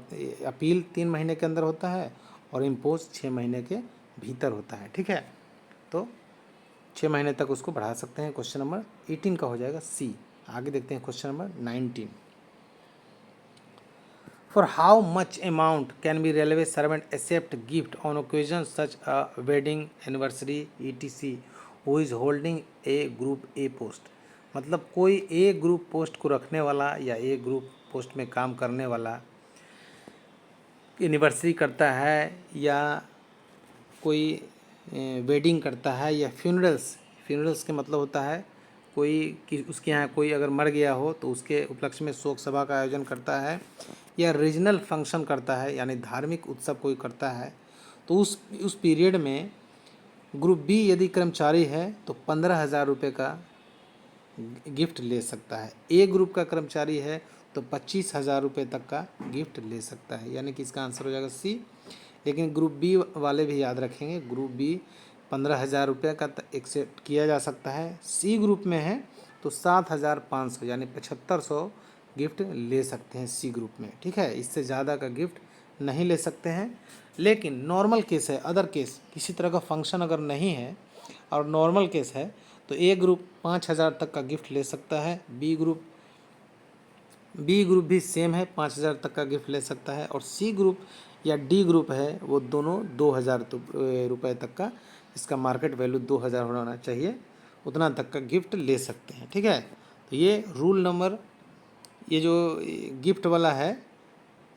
अपील 3 महीने के अंदर होता है और इम्पोज 6 महीने के भीतर होता है, ठीक है। तो 6 महीने तक उसको बढ़ा सकते हैं। क्वेश्चन नंबर 18 का हो जाएगा सी। आगे देखते हैं question number 19। For how much amount can be railway servant accept gift on occasion such a wedding, anniversary, ETC who is holding a group A post. मतलब कोई ए ग्रुप पोस्ट को रखने वाला या ए ग्रुप पोस्ट में काम करने वाला एनिवर्सरी करता है, या कोई वेडिंग करता है, या फ्यूनरल्स के मतलब होता है कोई उसके यहाँ कोई अगर मर गया हो तो उसके उपलक्ष्य में शोक सभा का आयोजन करता है, या रीजनल फंक्शन करता है यानी धार्मिक उत्सव कोई करता है, तो उस पीरियड में ग्रुप बी यदि कर्मचारी है तो 15,000 रुपये का गिफ्ट ले सकता है। ए ग्रुप का कर्मचारी है तो 25,000 रुपये तक का गिफ्ट ले सकता है। यानी कि इसका आंसर हो जाएगा सी। लेकिन ग्रुप बी वाले भी याद रखेंगे, ग्रुप बी 15,000 रुपये का एक्सेप्ट किया जा सकता है। सी ग्रुप में है तो 7,500 यानी 7,500 गिफ्ट ले सकते हैं सी ग्रुप में, ठीक है। इससे ज़्यादा का गिफ्ट नहीं ले सकते हैं। लेकिन नॉर्मल केस है, अदर केस, किसी तरह का फंक्शन अगर नहीं है और नॉर्मल केस है तो ए ग्रुप 5,000 तक का गिफ्ट ले सकता है। बी ग्रुप भी सेम है, 5,000 तक का गिफ्ट ले सकता है। और सी ग्रुप या डी ग्रुप है वो दोनों 2,000 रुपये तक का, इसका मार्केट वैल्यू 2,000 होना चाहिए, उतना तक का गिफ्ट ले सकते हैं, ठीक है। तो ये रूल नंबर, ये जो गिफ्ट वाला है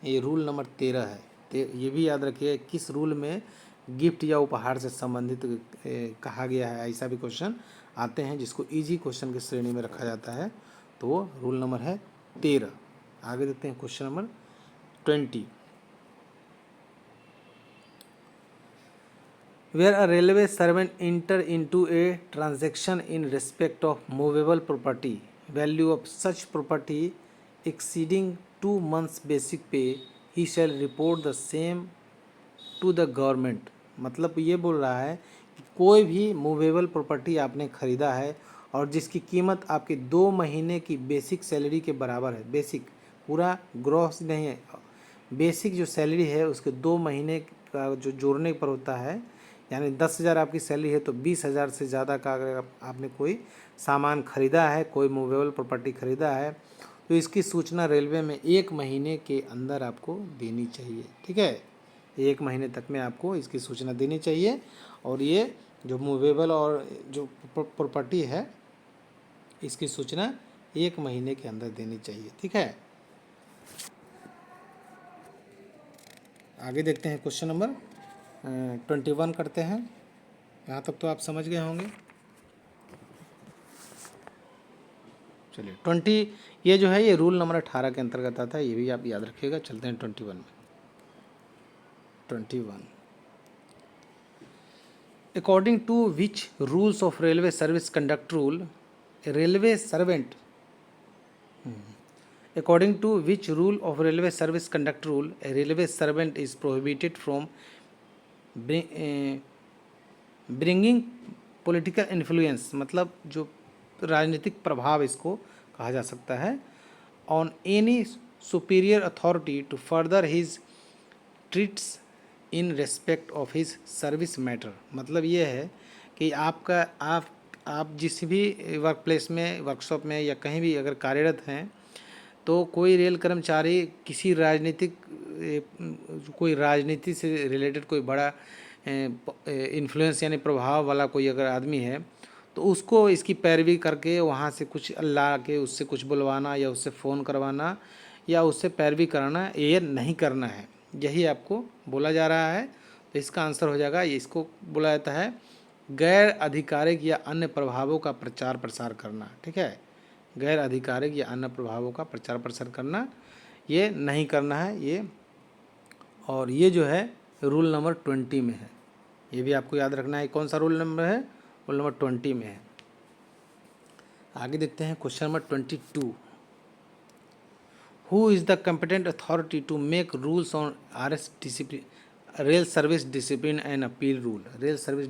ये रूल नंबर 13 है। तो ये भी याद रखिए किस रूल में गिफ्ट या उपहार से संबंधित कहा गया है, ऐसा भी क्वेश्चन आते हैं जिसको इजी क्वेश्चन की श्रेणी में रखा जाता है। तो वो रूल नंबर है 13। आगे देखते हैं question number 20। Where a railway servant enter into a transaction in respect of movable property, value of such property exceeding 2 months basic pay, he shall report the same to the government. मतलब ये बोल रहा है कि कोई भी movable property आपने ख़रीदा है और जिसकी कीमत आपके 2 महीने की बेसिक सैलरी के बराबर है, बेसिक पूरा ग्रॉस नहीं है, बेसिक जो सैलरी है उसके 2 महीने का जो जोड़ने पर होता है, यानी 10,000 आपकी सैलरी है तो 20,000 से ज़्यादा का अगर आपने कोई सामान ख़रीदा है, कोई मूवेबल प्रॉपर्टी ख़रीदा है, तो इसकी सूचना रेलवे में 1 महीने के अंदर आपको देनी चाहिए, ठीक है। 1 महीने तक में आपको इसकी सूचना देनी चाहिए। और ये जो मूवेबल और जो प्रॉपर्टी है इसकी सूचना 1 महीने के अंदर देनी चाहिए, ठीक है। आगे देखते हैं क्वेश्चन नंबर 21 करते हैं। यहाँ तक तो आप समझ गए होंगे। चलिए 20, ये जो है ये रूल नंबर 18 के अंतर्गत आता है, ये भी आप याद रखिएगा। चलते हैं 21 में। 21 according to which rules of railway service conduct rule, railway servant, according to which rule of railway service conduct rule, a railway servant is prohibited from bringing political influence, मतलब जो राजनीतिक प्रभाव इसको कहा जा सकता है, on any superior authority to further his treats in respect of his service matter। मतलब ये है कि आप जिस भी वर्क प्लेस में, वर्कशॉप में या कहीं भी अगर कार्यरत हैं तो कोई रेल कर्मचारी किसी कोई राजनीति से रिलेटेड कोई बड़ा इन्फ्लुएंस यानी प्रभाव वाला कोई अगर आदमी है तो उसको इसकी पैरवी करके वहाँ से कुछ ला के उससे कुछ बुलवाना या उससे फ़ोन करवाना या उससे पैरवी कराना, ये नहीं करना है, यही आपको बोला जा रहा है। तो इसका आंसर हो जाएगा, इसको बोला जाता है गैर आधिकारिक या अन्य प्रभावों का प्रचार प्रसार करना, ठीक है। गैर आधिकारिक या अन्य प्रभावों का प्रचार प्रसार करना ये नहीं करना है ये। और ये जो है रूल नंबर 20 में है, ये भी आपको याद रखना है। कौन सा रूल नंबर है? रूल नंबर 20 में है। आगे देखते हैं question number 22। Who is the competent authority to make rules on RS discipline, rail service discipline and appeal rule. Rail service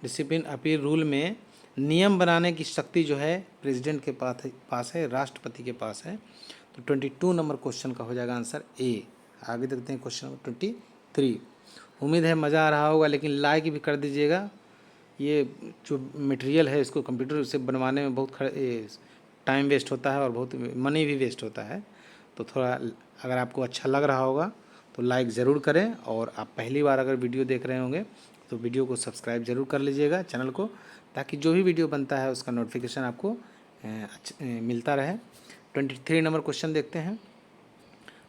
discipline appeal rule में नियम बनाने की शक्ति जो है प्रेसिडेंट के पास है, राष्ट्रपति के पास है। तो 22 नंबर क्वेश्चन का हो जाएगा आंसर ए। आगे देखते हैं क्वेश्चन नंबर 23। उम्मीद है मज़ा आ रहा होगा, लेकिन लाइक भी कर दीजिएगा। ये जो मटेरियल है इसको कंप्यूटर से बनवाने में बहुत टाइम वेस्ट होता है और बहुत मनी भी वेस्ट होता है। तो थोड़ा अगर आपको अच्छा लग रहा होगा तो लाइक ज़रूर करें, और आप पहली बार अगर वीडियो देख रहे होंगे तो वीडियो को सब्सक्राइब ज़रूर कर लीजिएगा चैनल को, ताकि जो भी वीडियो बनता है उसका नोटिफिकेशन आपको मिलता रहे। 23 नंबर क्वेश्चन देखते हैं।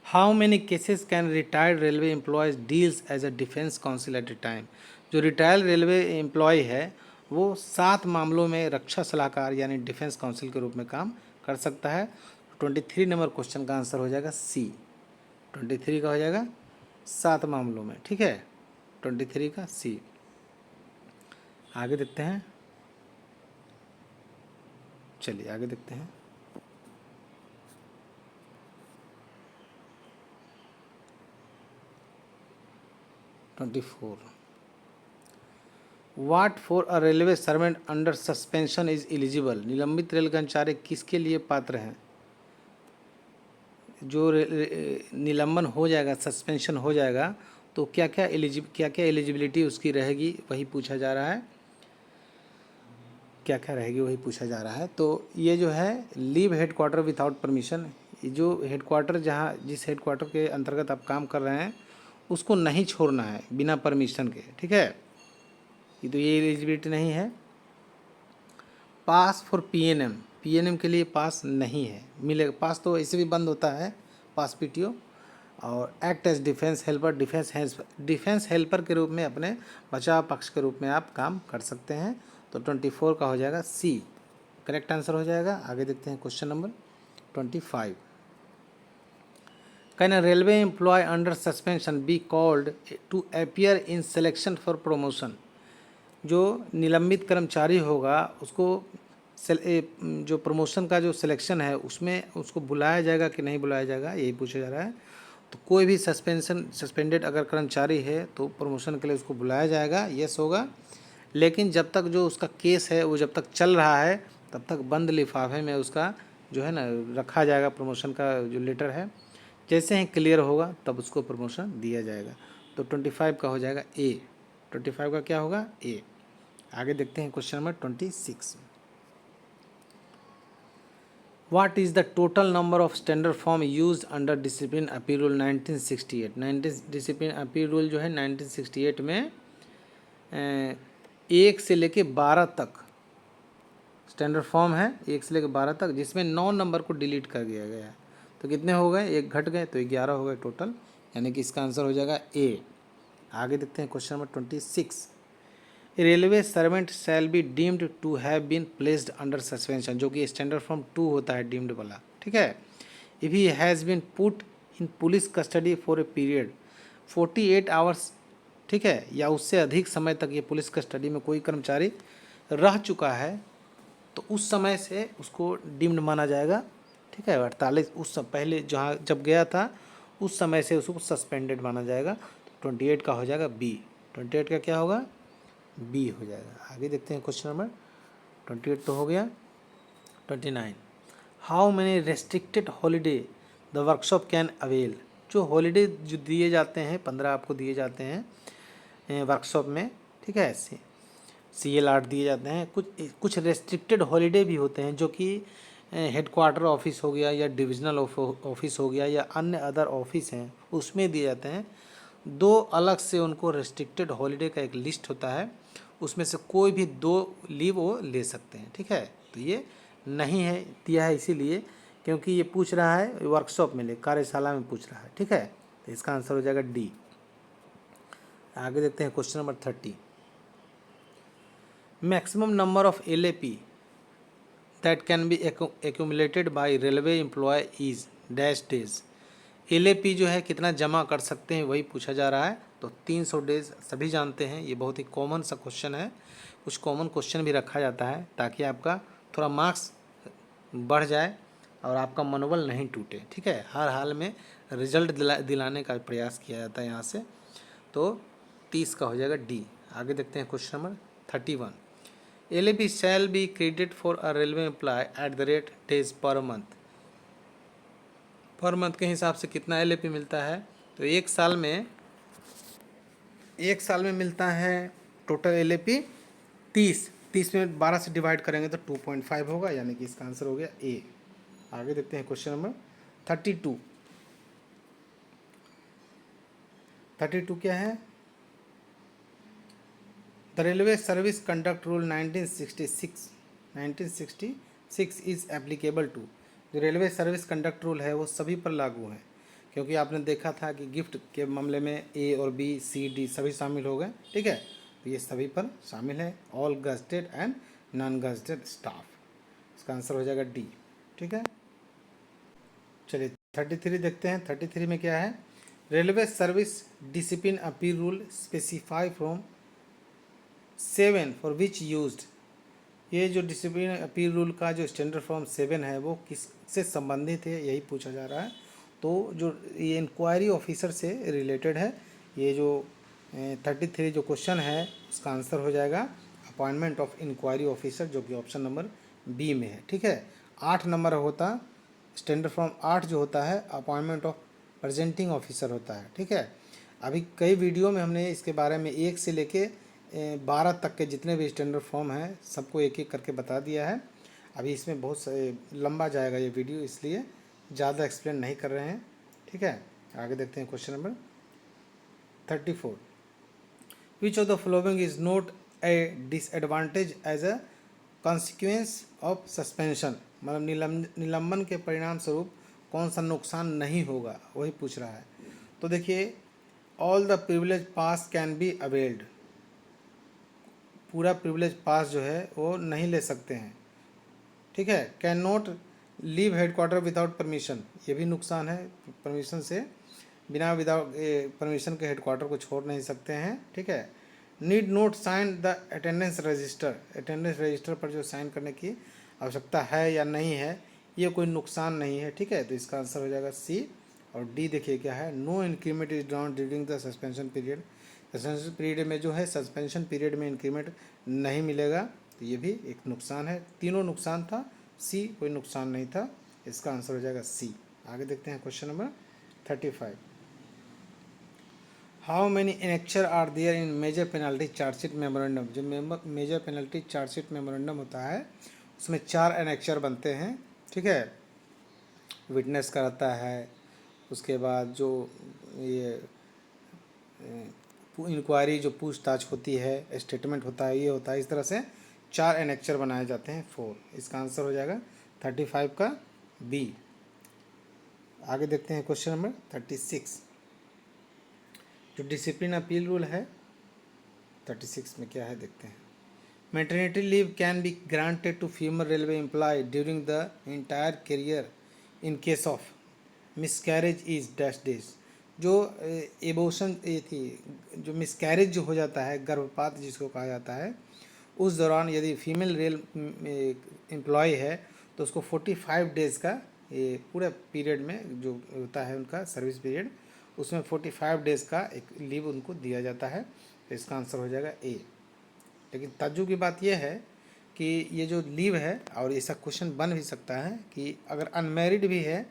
How many cases can retired railway employees deals as a defence council at a time. जो रिटायर्ड रेलवे एम्प्लॉय है वो 7 मामलों में रक्षा सलाहकार यानी डिफेंस काउंसिल के रूप में काम कर सकता है। 23 नंबर क्वेश्चन का आंसर हो जाएगा सी। 23 का हो जाएगा 7 मामलों में, ठीक है। 23 का सी। आगे देखते हैं, चलिए आगे देखते हैं। 24। वाट for a railway servant under suspension is eligible, निलंबित रेल कर्मचारी किसके लिए पात्र हैं? जो निलंबन हो जाएगा, सस्पेंशन हो जाएगा, तो क्या क्या एलिजिबिलिटी उसकी रहेगी वही पूछा जा रहा है, क्या क्या रहेगी वही पूछा जा रहा है। तो ये जो है लीव हेडक्वार्टर विदाउट परमिशन, जो हेडक्वार्टर जहाँ जिस हेडक्वार्टर के अंतर्गत आप काम कर रहे हैं उसको नहीं छोड़ना है बिना परमिशन के, ठीक है, ये तो ये एलिजिबिलिटी नहीं है। पास फॉर पीएनएम, पीएनएम के लिए पास नहीं है, मिलेगा पास तो ऐसे भी बंद होता है पास पीटीओ। और act as defence helper, defence helper के रूप में अपने बचाव पक्ष के रूप में आप काम कर सकते हैं। तो 24 का हो जाएगा सी, करेक्ट आंसर हो जाएगा। आगे देखते हैं question number 25। Can a railway employee under suspension be called to appear in selection for promotion, जो निलंबित कर्मचारी होगा उसको जो प्रमोशन का जो सिलेक्शन है उसमें उसको बुलाया जाएगा कि नहीं बुलाया जाएगा, यही पूछा जा रहा है। तो कोई भी सस्पेंडेड अगर कर्मचारी है तो प्रमोशन के लिए उसको बुलाया जाएगा, यस होगा। लेकिन जब तक जो उसका केस है वो जब तक चल रहा है तब तक बंद लिफाफे में उसका जो है ना रखा जाएगा, प्रमोशन का जो लेटर है। जैसे ही क्लियर होगा तब उसको प्रमोशन दिया जाएगा। तो 25 का हो जाएगा ए, 25 का क्या होगा ए। आगे देखते हैं question number 26। What is the total number of standard form used under discipline appeal rule 1968? Discipline appeal rule जो है 1968 में 1 से लेके 12 तक स्टैंडर्ड फॉर्म है, 1 से लेके 12 तक, जिसमें 9 नंबर को डिलीट कर दिया गया है। तो कितने हो गए, एक घट गए, तो 11 हो गए टोटल, यानी कि इसका आंसर हो जाएगा ए। आगे देखते हैं question number 26। Railway servant shall be deemed to have been placed under suspension, जो कि स्टैंडर्ड फॉर्म 2 होता है डीम्ड वाला, ठीक है। If he has been put in police custody for a period 48 hours, ठीक है, या उससे अधिक समय तक ये पुलिस कस्टडी में कोई कर्मचारी रह चुका है तो उस समय से उसको डीम्ड माना जाएगा, ठीक है। 48 उस पहले जहाँ जब गया था उस समय से उसको सस्पेंडेड माना जाएगा। तो 28 का हो जाएगा बी, 28 का क्या होगा बी हो जाएगा। आगे देखते हैं क्वेश्चन नंबर 28 तो हो गया। 29। How many restricted holiday the workshop can avail, जो हॉलीडे जो दिए जाते हैं 15 आपको दिए जाते हैं वर्कशॉप में, ठीक है, CL8 दिए जाते हैं। कुछ रेस्ट्रिक्टेड हॉलीडे भी होते हैं जो कि हेडक्वार्टर ऑफिस हो गया या डिविजनल ऑफिस हो गया या अन्य अदर ऑफिस हैं उसमें दिए जाते हैं। 2 अलग से उनको रेस्ट्रिक्टेड हॉलीडे का एक लिस्ट होता है, उसमें से कोई भी 2 लीव वो ले सकते हैं, ठीक है। तो ये नहीं है दिया है इसीलिए क्योंकि ये पूछ रहा है वर्कशॉप में कार्यशाला में पूछ रहा है, ठीक है। तो इसका आंसर हो जाएगा डी। आगे देखते हैं question number 30। Maximum number of LAP that can be accumulated by railway employee is dash days, LAP जो है कितना जमा कर सकते हैं वही पूछा जा रहा है। तो 300 डेज सभी जानते हैं, ये बहुत ही कॉमन सा क्वेश्चन है। कुछ कॉमन क्वेश्चन भी रखा जाता है ताकि आपका थोड़ा मार्क्स बढ़ जाए और आपका मनोबल नहीं टूटे, ठीक है। हर हाल में रिजल्ट दिलाने का प्रयास किया जाता है यहाँ से। तो 30 का हो जाएगा डी। आगे देखते हैं question number 31। LAP shall be credit for a railway employee at the rate days per month, per month के हिसाब से कितना LAP मिलता है। तो एक साल में मिलता है टोटल LAP 30 में 12 से डिवाइड करेंगे तो 2.5 होगा, यानी कि इसका आंसर हो गया ए। आगे देखते हैं क्वेश्चन नंबर 32। 32 क्या है, the railway service conduct rule 1966 is applicable to, जो रेलवे सर्विस कंडक्ट रूल है वो सभी पर लागू है, क्योंकि आपने देखा था कि गिफ्ट के मामले में A और B C D सभी शामिल हो गए, ठीक है। तो ये सभी पर शामिल है, all gazetted and non gazetted staff. इसका आंसर हो जाएगा डी, ठीक है। चलिए 33 देखते हैं। 33 में क्या है, railway service discipline appeal rule specify from 7 for which used, ये जो डिसिप्लिन अपील रूल का जो स्टैंडर्ड फॉर्म 7 है वो किससे संबंधित है यही पूछा जा रहा है। तो जो ये इंक्वायरी ऑफिसर से रिलेटेड है, ये जो 33 जो क्वेश्चन है उसका आंसर हो जाएगा अपॉइंटमेंट ऑफ इंक्वायरी ऑफिसर, जो कि ऑप्शन नंबर बी में है। ठीक है, 8 नंबर होता स्टैंडर्ड फॉर्म 8 जो होता है अपॉइंटमेंट ऑफ प्रेजेंटिंग ऑफिसर होता है। ठीक है, अभी कई वीडियो में हमने इसके बारे में 1 से लेके 12 तक के जितने भी स्टैंडर्ड फॉर्म हैं सबको एक एक करके बता दिया है। अभी इसमें बहुत लंबा जाएगा ये वीडियो, इसलिए ज़्यादा एक्सप्लेन नहीं कर रहे हैं। ठीक है, आगे देखते हैं question number 34। Which of the following is not a disadvantage as a consequence of suspension, मतलब निलंबन के परिणाम स्वरूप कौन सा नुकसान नहीं होगा, वही पूछ रहा है। तो देखिए, all the privilege pass can be availed, पूरा प्रिविलेज पास जो है वो नहीं ले सकते हैं। ठीक है, can not leave headquarter without permission, ये भी नुकसान है, परमिशन से बिना विदाउट परमिशन के हेडक्वार्टर को छोड़ नहीं सकते हैं। ठीक है, need not sign the attendance register, attendance register पर जो साइन करने की आवश्यकता है या नहीं है, ये कोई नुकसान नहीं है। ठीक है, तो इसका आंसर हो जाएगा सी। और डी देखिए क्या है, no increment is down during the suspension period, suspension period में जो है सस्पेंशन पीरियड में इंक्रीमेंट नहीं मिलेगा, तो ये भी एक नुकसान है। तीनों नुकसान था, सी कोई नुकसान नहीं था, इसका आंसर हो जाएगा सी। आगे देखते हैं question number 35। How many annexure are there in major penalty chargesheet memorandum, जो मेजर पेनल्टी चार्जशीट मेमोरेंडम होता है उसमें 4 एनेक्चर बनते हैं। ठीक है, विटनेस का रहता है, उसके बाद जो ये इंक्वायरी जो पूछताछ होती है, स्टेटमेंट होता है, ये होता है। इस तरह से 4 एनेक्चर बनाए जाते हैं, 4। इसका आंसर हो जाएगा 35 का बी। आगे देखते हैं क्वेश्चन नंबर 36। जो डिसिप्लिन अपील रूल है 36 में क्या है देखते हैं। Maternity leave can be granted to female railway employ during the entire career in case of miscarriage is dash days, जो एबोशन ये थी, जो मिसकैरेज जो हो जाता है, गर्भपात जिसको कहा जाता है, उस दौरान यदि फीमेल रेल एम्प्लॉय है तो उसको 45 डेज़ का ये पूरे पीरियड में जो होता है उनका सर्विस पीरियड, उसमें 45 डेज़ का एक लीव उनको दिया जाता है। तो इसका आंसर हो जाएगा ए। लेकिन ताज्जुब की बात यह है कि ये जो लीव है, और ऐसा क्वेश्चन बन भी सकता है कि अगर अनमैरिड भी है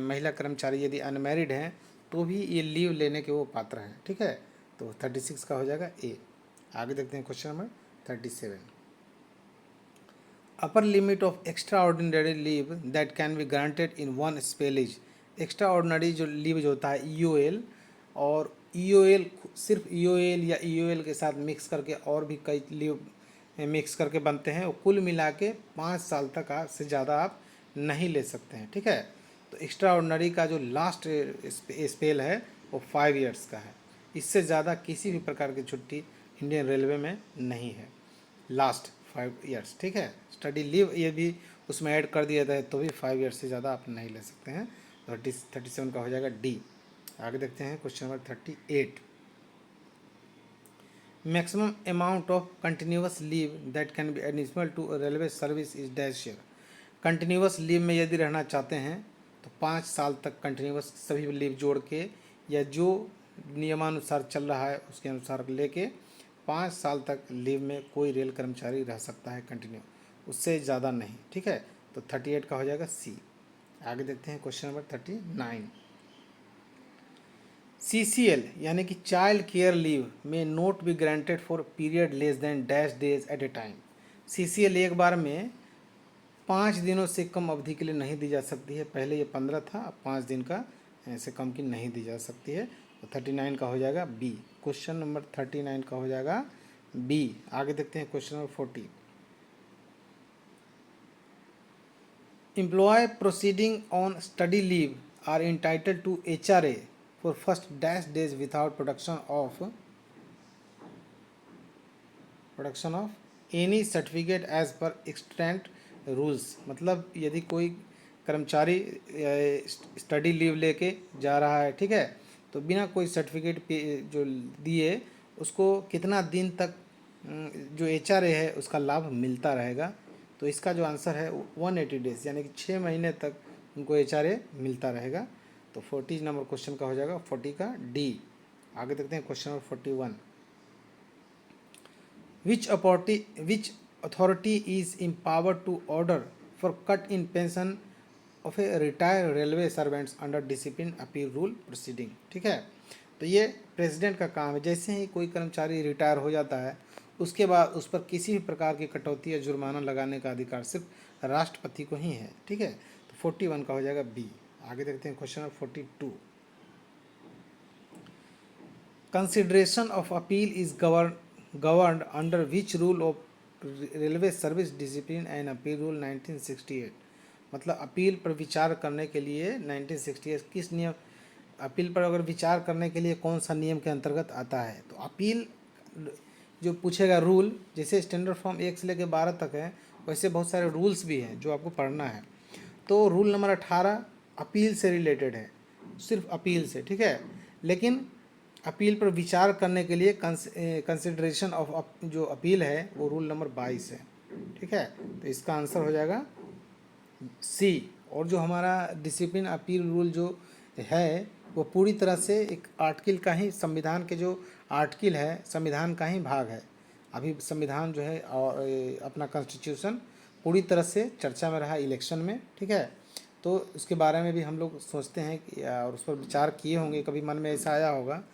महिला कर्मचारी, यदि अनमैरिड हैं तो भी ये लीव लेने के वो पात्र हैं। ठीक है, तो 36 का हो जाएगा ए। आगे देखते हैं question number 37। Upper limit of extraordinary leave that can be granted in one spell, extraordinary जो लीव जो होता है ईओएल, और ईओएल सिर्फ ईओएल या ईओएल के साथ मिक्स करके और भी कई लीव मिक्स करके बनते हैं, वो कुल मिला के 5 साल तक आप से ज़्यादा आप नहीं ले सकते हैं। ठीक है, तो एक्स्ट्रा ऑर्डिनरी का जो लास्ट स्पेल है वो 5 इयर्स का है, इससे ज़्यादा किसी भी प्रकार की छुट्टी इंडियन रेलवे में नहीं है, लास्ट 5 इयर्स। ठीक है, स्टडी लीव ये भी उसमें ऐड कर दिया जाए तो भी 5 इयर्स से ज़्यादा आप नहीं ले सकते हैं। तो 37 का हो जाएगा डी। आगे देखते हैं question number 38। Maximum amount of continuous leave that can be admissible to railway service is dash year, continuous leave में यदि रहना चाहते हैं तो 5 साल तक कंटिन्यूस सभी लीव जोड़ के या जो नियमानुसार चल रहा है उसके अनुसार लेके 5 साल तक लीव में कोई रेल कर्मचारी रह सकता है कंटिन्यू, उससे ज़्यादा नहीं। ठीक है, तो 38 का हो जाएगा सी। आगे देखते हैं क्वेश्चन नंबर 39। CCL यानी कि चाइल्ड केयर लीव में note be granted for period less than dash days at a time, CCL एक बार में 5 दिनों से कम अवधि के लिए नहीं दी जा सकती है। पहले ये 15 था, अब 5 दिन का से कम की नहीं दी जा सकती है। तो 39 का हो जाएगा बी। क्वेश्चन नंबर 39 का हो जाएगा बी। आगे देखते हैं question number 40। Employ proceeding on study leave are entitled to HRA for first dash days without production of any certificate as per extant rules, मतलब यदि कोई कर्मचारी स्टडी लीव लेके जा रहा है, ठीक है, तो बिना कोई सर्टिफिकेट जो दिए उसको कितना दिन तक जो HRA है उसका लाभ मिलता रहेगा। तो इसका जो आंसर है 180 डेज यानी कि 6 महीने तक उनको HRA मिलता रहेगा। तो 40 नंबर क्वेश्चन का हो जाएगा 40 का डी। आगे देखते हैं question number 41। Which authority is empowered to order for cut in pension of a retired railway servants under discipline appeal rule proceeding. ठीक है, तो ये प्रेसिडेंट का काम है। जैसे ही कोई कर्मचारी रिटायर हो जाता है उसके बाद उस पर किसी भी प्रकार की कटौती या जुर्माना लगाने का अधिकार सिर्फ राष्ट्रपति को ही है। ठीक है, तो 41 का हो जाएगा बी। आगे देखते हैं question number 42। Consideration of appeal is governed under which rule of railway service discipline and appeal rule 1968। मतलब अपील पर विचार करने के लिए 1968 किस नियम, अपील पर अगर विचार करने के लिए कौन सा नियम के अंतर्गत आता है। तो अपील जो पूछेगा रूल, जैसे स्टैंडर्ड फॉर्म 1 से लेकर 12 तक है, वैसे बहुत सारे रूल्स भी हैं जो आपको पढ़ना है। तो रूल नंबर 18 अपील से रिलेटेड है, सिर्फ अपील से। ठीक है, लेकिन अपील पर विचार करने के लिए कंसिडरेशन ऑफ जो अपील है वो रूल नंबर 22 है। ठीक है, तो इसका आंसर हो जाएगा सी। और जो हमारा डिसिप्लिन अपील रूल जो है वो पूरी तरह से एक आर्टिकल का ही, संविधान के जो आर्टिकल है संविधान का ही भाग है। अभी संविधान जो है और अपना कॉन्स्टिट्यूशन पूरी तरह से चर्चा में रहा इलेक्शन में। ठीक है, तो उसके बारे में भी हम लोग सोचते हैं कि और उस पर विचार किए होंगे। कभी मन में ऐसा आया होगा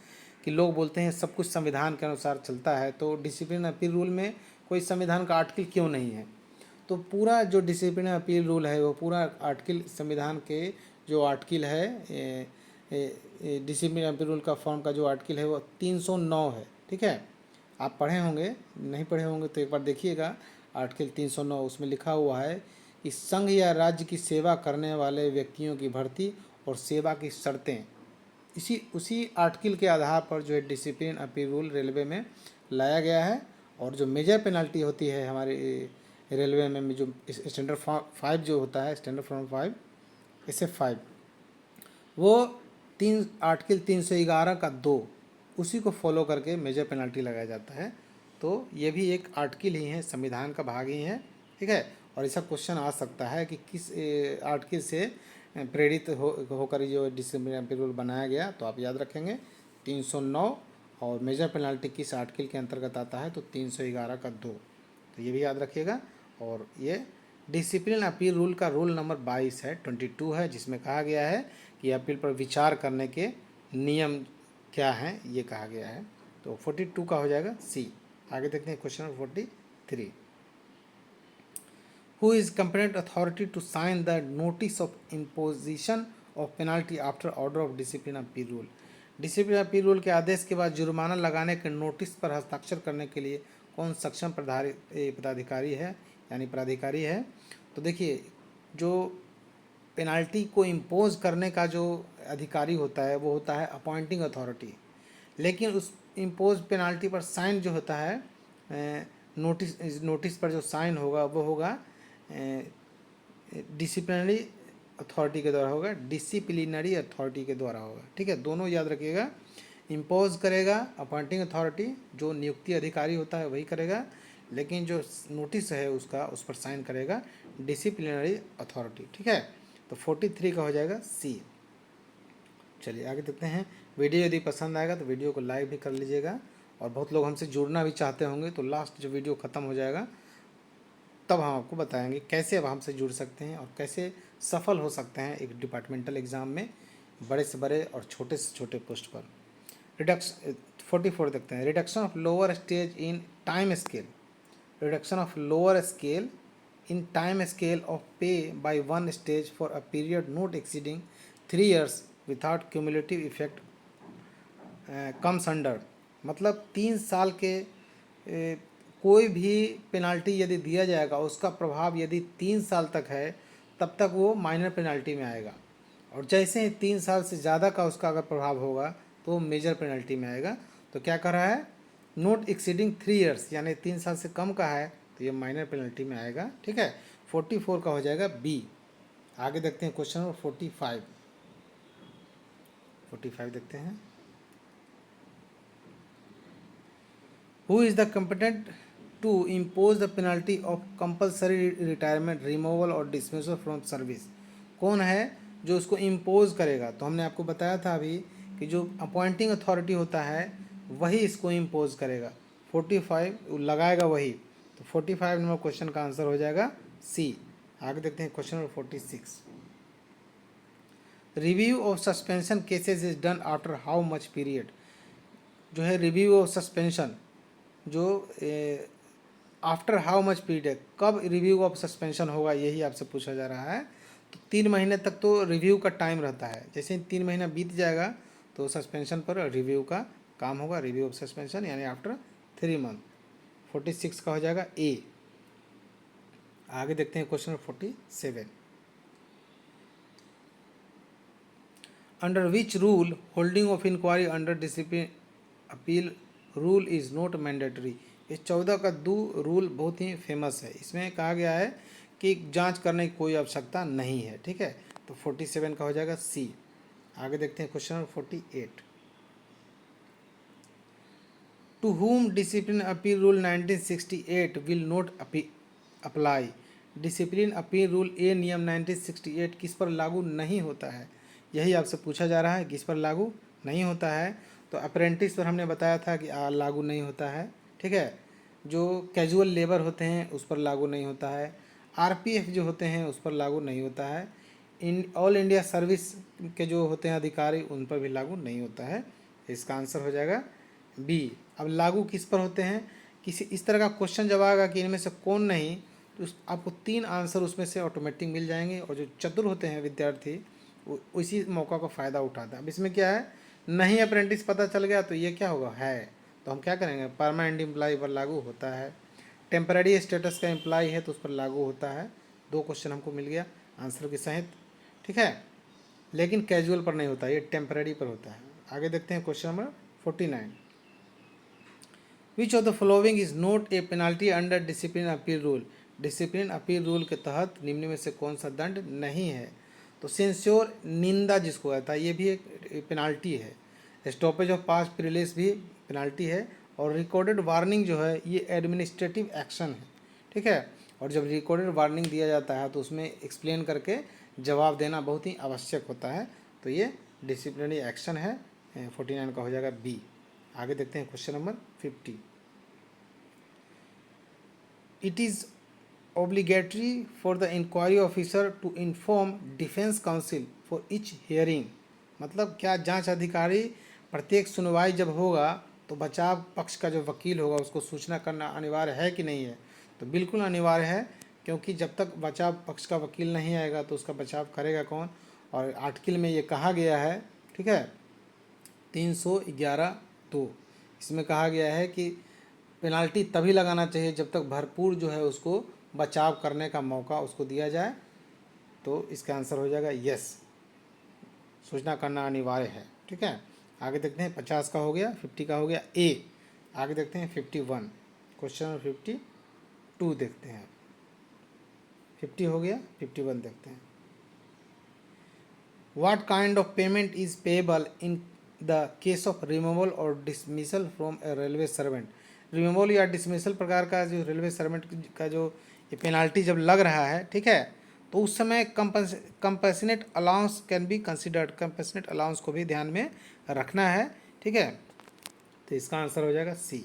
कि लोग बोलते हैं सब कुछ संविधान के अनुसार चलता है, तो डिसिप्लिन अपील रूल में कोई संविधान का आर्टिकल क्यों नहीं है। तो पूरा जो डिसिप्लिन अपील रूल है वो पूरा आर्टिकल संविधान के जो आर्टिकल है डिसिप्लिन अपील रूल का फॉर्म का जो आर्टिकल है वो 309 है। ठीक है, आप पढ़े होंगे, नहीं पढ़े होंगे तो एक बार देखिएगा। आर्टिकल 309 उसमें लिखा हुआ है कि संघ या राज्य की सेवा करने वाले व्यक्तियों की भर्ती और सेवा की शर्तें, उसी आर्टिकल के आधार पर जो है डिसिप्लिन अपील रूल रेलवे में लाया गया है। और जो मेजर पेनल्टी होती है हमारे रेलवे में, जो स्टैंडर्ड 5 जो होता है, स्टैंडर्ड फॉर्म 5 SF5, वो आर्टिकल 311 का 2 उसी को फॉलो करके मेजर पेनल्टी लगाया जाता है। तो ये भी एक आर्टिकल ही है, संविधान का भाग ही है। ठीक है, और ऐसा क्वेश्चन आ सकता है कि किस आर्टिकल से प्रेरित होकर जो डिसिप्लिन अपील रूल बनाया गया, तो आप याद रखेंगे 309। और मेजर पेनल्टी किस आर्टिकल के अंतर्गत आता है, तो 311 का 2, तो ये भी याद रखिएगा। और ये डिसिप्लिन अपील रूल का रूल नंबर 22 है, 22 है, जिसमें कहा गया है कि अपील पर विचार करने के नियम क्या हैं, ये कहा गया है। तो 42 का हो जाएगा सी। आगे देखते हैं question number 43। Who is competent authority to sign the notice of imposition of penalty after order of discipline appeal rule। Discipline appeal rule के आदेश के बाद जुर्माना लगाने के नोटिस पर हस्ताक्षर करने के लिए कौन सक्षम पदाधिकारी है, यानी प्राधिकारी है। तो देखिए, जो पेनाल्टी को इम्पोज करने का जो अधिकारी होता है वो होता है अपॉइंटिंग अथॉरिटी। लेकिन उस इम्पोज पेनाल्टी पर साइन जो होता है, नोटिस पर जो साइन होगा वो होगा डिसिप्लिनरी अथॉरिटी के द्वारा होगा, डिसिप्लिनरी अथॉरिटी के द्वारा होगा। ठीक है, दोनों याद रखिएगा। इम्पोज करेगा अपॉइंटिंग अथॉरिटी, जो नियुक्ति अधिकारी होता है वही करेगा, लेकिन जो नोटिस है उसका उस पर साइन करेगा डिसिप्लिनरी अथॉरिटी। ठीक है, तो 43 का हो जाएगा सी। चलिए आगे देखते हैं। वीडियो यदि पसंद आएगा तो वीडियो को लाइक भी कर लीजिएगा। और बहुत लोग हमसे जुड़ना भी चाहते होंगे, तो लास्ट जो वीडियो ख़त्म हो जाएगा तब हम आपको बताएंगे कैसे अब हमसे जुड़ सकते हैं और कैसे सफल हो सकते हैं एक डिपार्टमेंटल एग्ज़ाम में, बड़े से बड़े और छोटे से छोटे पोस्ट पर। 44 देखते हैं। Reduction of lower stage in time scale. Reduction of lower scale in time scale of pay by 1 stage for a period not exceeding 3 years without cumulative effect comes under. मतलब 3 साल के कोई भी पेनाल्टी यदि दिया जाएगा उसका प्रभाव यदि 3 साल तक है तब तक वो माइनर पेनाल्टी में आएगा। और जैसे ही 3 साल से ज़्यादा का उसका अगर प्रभाव होगा तो मेजर पेनल्टी में आएगा। तो क्या कर रहा है, नॉट एक्सीडिंग 3 years, यानी 3 साल से कम का है तो ये माइनर पेनल्टी में आएगा। ठीक है, 44 का हो जाएगा बी। आगे देखते हैं क्वेश्चन नंबर 45 देखते हैं। Who is the competent to impose the penalty of compulsory retirement, removal और डिसमिसल फ्रॉम सर्विस। कौन है जो उसको इम्पोज करेगा। तो हमने आपको बताया था अभी कि जो अपॉइंटिंग अथॉरिटी होता है वही इसको इम्पोज करेगा। 45 लगाएगा वही, तो 45 नंबर क्वेश्चन का आंसर हो जाएगा सी। आगे देखते हैं question number 46। Review of suspension cases is done after how much period. जो है रिव्यू ऑफ सस्पेंशन, जो आफ्टर हाउ मच पीरियड, कब रिव्यू ऑफ सस्पेंशन होगा, यही आपसे पूछा जा रहा है। तो 3 महीने तक तो रिव्यू का टाइम रहता है, जैसे ही 3 महीना बीत जाएगा तो सस्पेंशन पर रिव्यू का काम होगा, रिव्यू ऑफ सस्पेंशन, यानी आफ्टर 3 मंथ। 46 का हो जाएगा ए। आगे देखते हैं question number 47। Under which rule holding of inquiry under discipline appeal rule is not mandatory. इस 14 का रूल बहुत ही फेमस है। इसमें कहा गया है कि जांच करने की कोई आवश्यकता नहीं है, ठीक है। तो 47 का हो जाएगा सी। आगे देखते हैं question number 48। To whom discipline appeal rule 1968 will not apply. Discipline appeal rule ए नियम 1968 किस पर लागू नहीं होता है, यही आपसे पूछा जा रहा है, किस पर लागू नहीं होता है। तो अप्रेंटिस पर हमने बताया था कि लागू नहीं होता है, ठीक है। जो कैजुअल लेबर होते हैं उस पर लागू नहीं होता है। आरपीएफ जो होते हैं उस पर लागू नहीं होता है। ऑल इंडिया सर्विस के जो होते हैं अधिकारी उन पर भी लागू नहीं होता है। इसका आंसर हो जाएगा बी। अब लागू किस पर होते हैं, किसी इस तरह का क्वेश्चन जब आएगा कि इनमें से कौन नहीं, तो आपको 3 आंसर उसमें से ऑटोमेटिक मिल जाएंगे, और जो चतुर होते हैं विद्यार्थी वो उसी मौका का फ़ायदा उठाता है। अब इसमें क्या है, नहीं अप्रेंटिस पता चल गया तो ये क्या होगा, है, तो हम क्या करेंगे, परमानेंट एम्प्लॉय पर लागू होता है। टेम्पररी स्टेटस का एम्प्लॉय है तो उस पर लागू होता है। 2 क्वेश्चन हमको मिल गया आंसर के सहित, ठीक है। लेकिन कैजुअल पर नहीं होता, ये टेम्पररी पर होता है। आगे देखते हैं question number 49। Which of the following is not A penalty under discipline appeal rule. Discipline appeal rule के तहत निम्न में से कौन सा दंड नहीं है। तो सेंस्योर, निंदा जिसको कहता है, ये भी एक पेनाल्टी है। स्टॉपेज ऑफ पास प्रिलेस भी पेनाल्टी है। और रिकॉर्डेड वार्निंग जो है ये एडमिनिस्ट्रेटिव एक्शन है, ठीक है। और जब रिकॉर्डेड वार्निंग दिया जाता है तो उसमें एक्सप्लेन करके जवाब देना बहुत ही आवश्यक होता है। तो ये डिसिप्लिनरी एक्शन है। 49 का हो जाएगा बी। आगे देखते हैं question number 50। It is obligatory for the inquiry officer to inform defense counsel for each hearing। मतलब क्या जांच अधिकारी प्रत्येक सुनवाई जब होगा तो बचाव पक्ष का जो वकील होगा उसको सूचना करना अनिवार्य है कि नहीं है। तो बिल्कुल अनिवार्य है, क्योंकि जब तक बचाव पक्ष का वकील नहीं आएगा तो उसका बचाव करेगा कौन। और आर्टिकल में ये कहा गया है, ठीक है, 311(2), इसमें कहा गया है कि पेनाल्टी तभी लगाना चाहिए जब तक भरपूर जो है उसको बचाव करने का मौका उसको दिया जाए। तो इसका आंसर हो जाएगा यस, सूचना करना अनिवार्य है, ठीक है। आगे देखते हैं 50 का हो गया, 50 का हो गया ए। आगे देखते हैं 51, क्वेश्चन नंबर 52 देखते हैं। 50 हो गया, 51 देखते हैं। What kind of payment is payable in the case of removal और dismissal from a railway servant. Removal या डिसमिसल प्रकार का जो रेलवे सर्वेंट का जो ये पेनाल्टी जब लग रहा है, ठीक है, तो उस समय compassionate allowance can be considered. Compassionate allowance को भी ध्यान में रखना है, ठीक है। तो इसका आंसर हो जाएगा सी।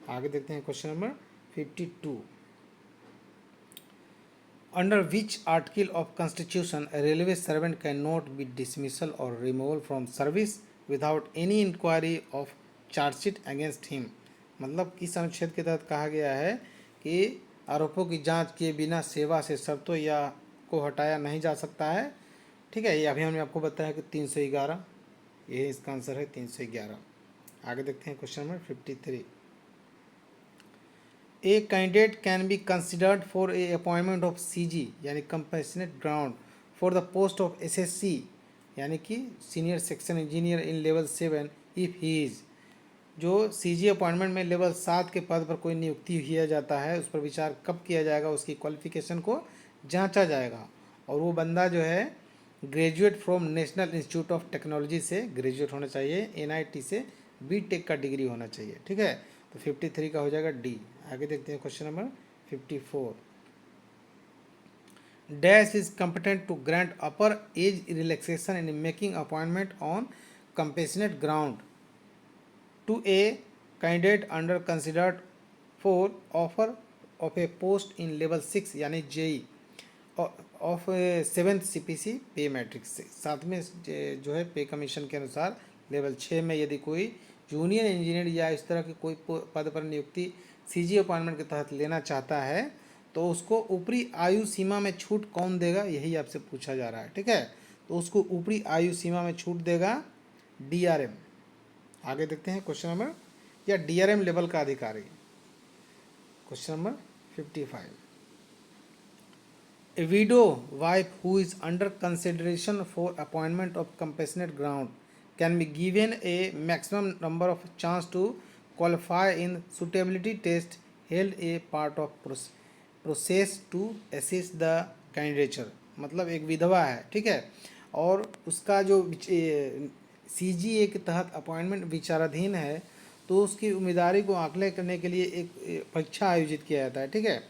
आगे देखते हैं question number 52। Under which article of constitution a railway servant cannot be dismissal or removal from service without any inquiry of charge sheet against him। मतलब इस अनुच्छेद के तहत कहा गया है कि आरोपों की जांच किए बिना सेवा से शर्तों या को हटाया नहीं जा सकता है, ठीक है। ये अभी हमने आपको बताया कि 311, ये इसका आंसर है 311। आगे देखते हैं question number 53। A candidate can be considered for a appointment of CG यानी compassionate ground for the post of SSC यानी कि senior section engineer in level 7 if he is. जो सीजी अपॉइंटमेंट में लेवल 7 के पद पर कोई नियुक्ति किया जाता है उस पर विचार कब किया जाएगा, उसकी क्वालिफिकेशन को जांचा जाएगा। और वो बंदा जो है graduate from national institute of technology से ग्रेजुएट होना चाहिए, एनआईटी से बीटेक का डिग्री होना चाहिए, ठीक है। तो 53 का हो जाएगा डी। आगे देखते हैं question number 54। Dash is competent to grant upper age relaxation in making appointment on compassionate ground to a candidate under considered for offer of a post in level 6 यानी जेई ऑफ 7th CPC पे matrix से, सातवें जो है पे commission के अनुसार level 6 में यदि कोई जूनियर इंजीनियर या इस तरह की कोई पद पर नियुक्ति सीजी अपॉइंटमेंट के तहत लेना चाहता है तो उसको ऊपरी आयु सीमा में छूट कौन देगा, यही आपसे पूछा जा रहा है। ठीक है, तो उसको ऊपरी आयु सीमा में छूट देगा DRM। आगे देखते हैं क्वेश्चन नंबर, या DRM लेवल का अधिकारी। Question number 55, A widow wife who is under consideration for appointment of compassionate ground can be given a maximum number of chance to qualify in suitability test held a part of process to assess the candidature। मतलब एक विधवा है, ठीक है, और उसका जो CGA के तहत अपॉइंटमेंट विचाराधीन है, तो उसकी उम्मीदवारी को आंकलन करने के लिए एक परीक्षा आयोजित किया जाता है। ठीक है,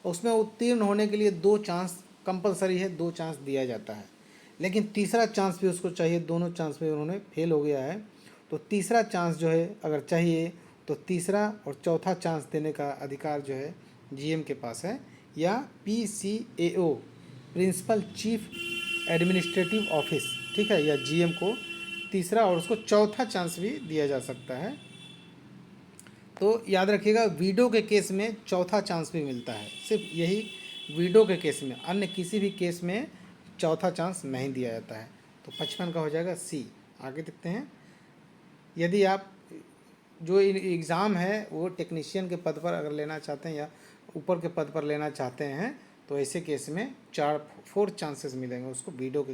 उसमें उत्तीर्ण होने के लिए 2 चांस कंपलसरी है, 2 चांस दिया जाता है, लेकिन तीसरा चांस भी उसको चाहिए। दोनों चांस में उन्होंने फेल हो गया है, तो तीसरा चांस जो है अगर चाहिए तो तीसरा और चौथा चांस देने का अधिकार जो है GM के पास है, या PCAO principal chief administrative office, ठीक है, या GM को तीसरा और उसको चौथा चांस भी दिया जा सकता है। तो याद रखिएगा, वीडो के केस में चौथा चांस भी मिलता है, सिर्फ यही वीडो के केस में, अन्य किसी भी केस में चौथा चांस नहीं दिया जाता है। तो 55 का हो जाएगा C। आगे देखते हैं, यदि आप जो एग्ज़ाम है वो टेक्नीशियन के पद पर अगर लेना चाहते हैं या ऊपर के पद पर लेना चाहते हैं तो ऐसे केस में 4 चांसेस मिलेंगे उसको, वीडो के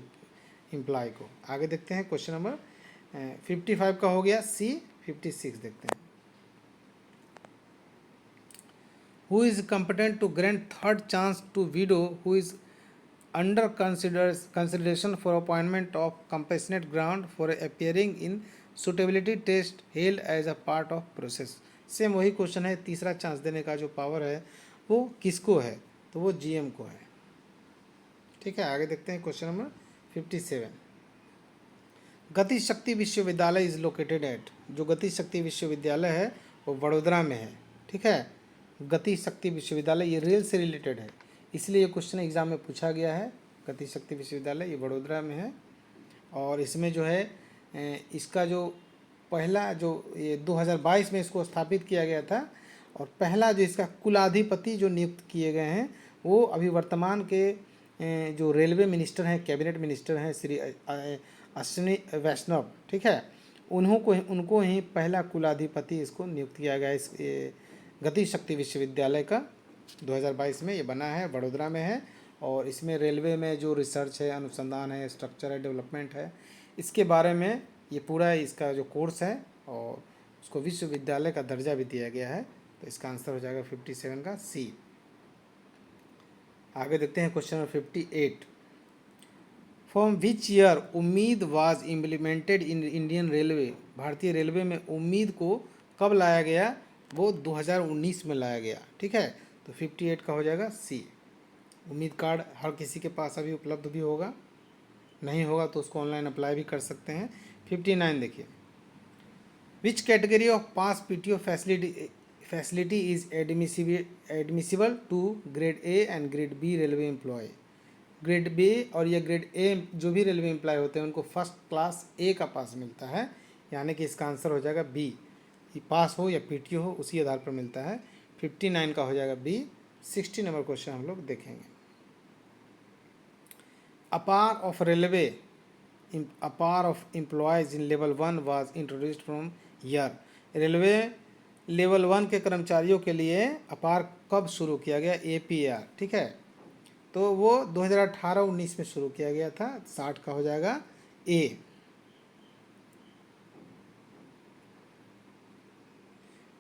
एम्प्लॉय को। आगे देखते हैं क्वेश्चन नंबर 55 का हो गया C। 56 देखते हैं, who is competent to grant third chance to widow who is under consideration for appointment of compassionate ground for appearing in suitability test held as a part of process। Same वही question है, तीसरा chance देने का जो power है वो किसको है, तो वो GM को है। ठीक है, आगे देखते हैं क्वेश्चन नंबर 57, गति शक्ति विश्वविद्यालय इज लोकेटेड एट। जो गति शक्ति विश्वविद्यालय है वो वडोदरा में है। ठीक है, गति शक्ति विश्वविद्यालय ये रेल से रिलेटेड है, इसलिए ये क्वेश्चन एग्जाम में पूछा गया है। गति शक्ति विश्वविद्यालय ये वडोदरा में है, और इसमें जो है इसका जो पहला जो ये 2022 में इसको स्थापित किया गया था, और पहला जो इसका कुलाधिपति जो नियुक्त किए गए हैं वो अभी वर्तमान के जो रेलवे मिनिस्टर हैं, कैबिनेट मिनिस्टर हैं, श्री अश्विनी वैष्णव। ठीक है, उनको ही पहला कुलाधिपति इसको नियुक्त किया गया। इस गति शक्ति विश्वविद्यालय का 2022 में ये बना है, वडोदरा में है, और इसमें रेलवे में जो रिसर्च है, अनुसंधान है, स्ट्रक्चर है, डेवलपमेंट है, इसके बारे में ये पूरा इसका जो कोर्स है, और उसको विश्वविद्यालय का दर्जा भी दिया गया है। तो इसका आंसर हो जाएगा 57 का C। आगे देखते हैं question number 58, from which year UMID was implemented in Indian railway. भारतीय रेलवे में उम्मीद को कब लाया गया, वो 2019 में लाया गया। ठीक है, तो 58 का हो जाएगा C। उम्मीद कार्ड हर किसी के पास अभी उपलब्ध भी होगा, नहीं होगा तो उसको ऑनलाइन अप्लाई भी कर सकते हैं। 59 देखिए, which category of pass PTO facility is admissible to grade A and grade B railway employ. Grade B और या ग्रेड A जो भी रेलवे एम्प्लॉय होते हैं उनको फर्स्ट क्लास A का पास मिलता है, यानी कि इसका आंसर हो जाएगा B। पास हो या PTO हो उसी आधार पर मिलता है। 59 का हो जाएगा B। 60 नंबर क्वेश्चन हम लोग देखेंगे, अपार of employees in level 1 was introduced from year. Railway level 1 के कर्मचारियों के लिए अपार कब शुरू किया गया, APR। ठीक है, तो वो 2018-19 में शुरू किया गया था। 60 का हो जाएगा A।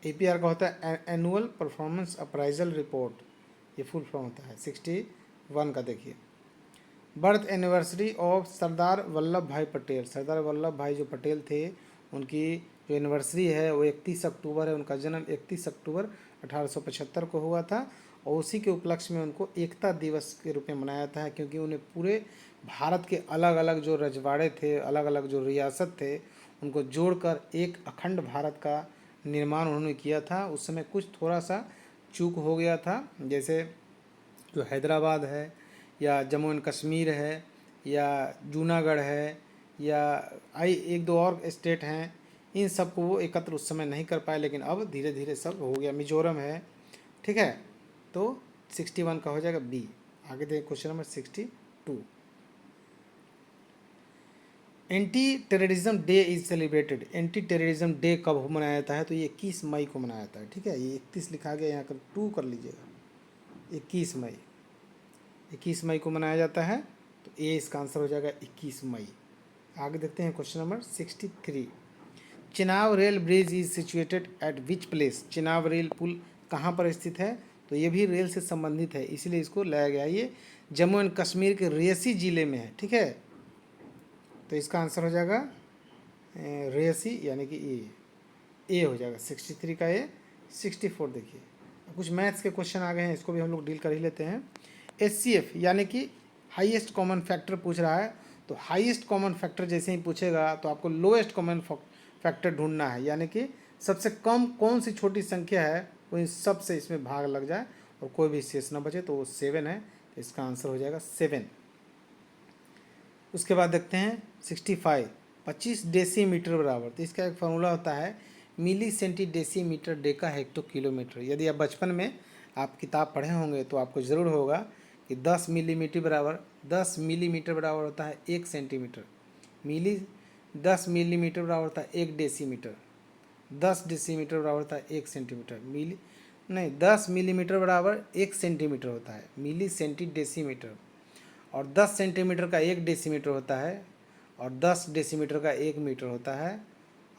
APR का होता है एनुअल परफॉर्मेंस अप्राइजल रिपोर्ट, ये फुल फॉर्म होता है। 61 का देखिए, birth anniversary of Sardar Vallabh भाई पटेल। सरदार वल्लभ भाई जो पटेल थे उनकी जो एनिवर्सरी है वो 31 अक्टूबर है। उनका जन्म 31 अक्टूबर 1875 को हुआ था, और उसी के उपलक्ष्य में उनको एकता दिवस के रूप में मनाया जाता है, क्योंकि उन्हें पूरे भारत के अलग अलग जो रजवाड़े थे, अलग अलग जो रियासत थे, उनको जोड़कर एक अखंड भारत का निर्माण उन्होंने किया था। उस समय कुछ थोड़ा सा चूक हो गया था, जैसे जो हैदराबाद है या जम्मू एंड कश्मीर है या जूनागढ़ है या एक दो और स्टेट हैं, इन सब को वो एकत्र उस समय नहीं कर पाए, लेकिन अब धीरे धीरे सब हो गया। मिजोरम है, ठीक है। तो 61 का हो जाएगा बी। आगे देखें question number 62। Anti terrorism day is celebrated. Anti terrorism day कब मनाया जाता है? तो ये 21 मई को मनाया जाता है, ठीक है। ये 31 लिखा गया, यहाँ कर 2 कर लीजिएगा। 21 मई को मनाया जाता है, तो ए इसका आंसर हो जाएगा 21 मई। आगे देखते हैं question number 63। Chenab rail bridge is situated at which place. Chenab rail पुल कहाँ पर स्थित है? तो ये भी रेल से संबंधित है, इसीलिए इसको लाया गया। ये जम्मू एंड कश्मीर के रियासी ज़िले में है, ठीक है। तो इसका आंसर हो जाएगा रियासी, यानी कि ए हो जाएगा 63 का ए। 64 देखिए, कुछ मैथ्स के क्वेश्चन आ गए हैं, इसको भी हम लोग डील कर ही लेते हैं। HCF यानी कि हाईएस्ट कॉमन फैक्टर पूछ रहा है, तो हाईएस्ट कॉमन फैक्टर जैसे ही पूछेगा तो आपको लोएस्ट कॉमन फैक्टर ढूंढना है, यानी कि सबसे कम कौन सी छोटी संख्या है वो इन सब से इसमें भाग लग जाए और कोई भी शेष न बचे, तो वो 7 है। तो इसका आंसर हो जाएगा 7। उसके बाद देखते हैं 65। 25 डेसीमीटर बराबर, तो इसका एक फार्मूला होता है milli centi decimetre deca hecto kilometre. यदि आप बचपन में आप किताब पढ़े होंगे तो आपको ज़रूर होगा कि 10 मिलीमीटर बराबर होता है 1 सेंटीमीटर। 10 मिलीमीटर बराबर होता है 1 डेसीमीटर। 10 डेसीमीटर बराबर होता है 1 सेंटीमीटर। 10 मिलीमीटर बराबर 1 सेंटीमीटर होता है, मिली सेंटी डेसीमीटर। और 10 सेंटीमीटर का 1 डेसीमीटर होता है, और 10 डेसीमीटर का 1 मीटर होता है,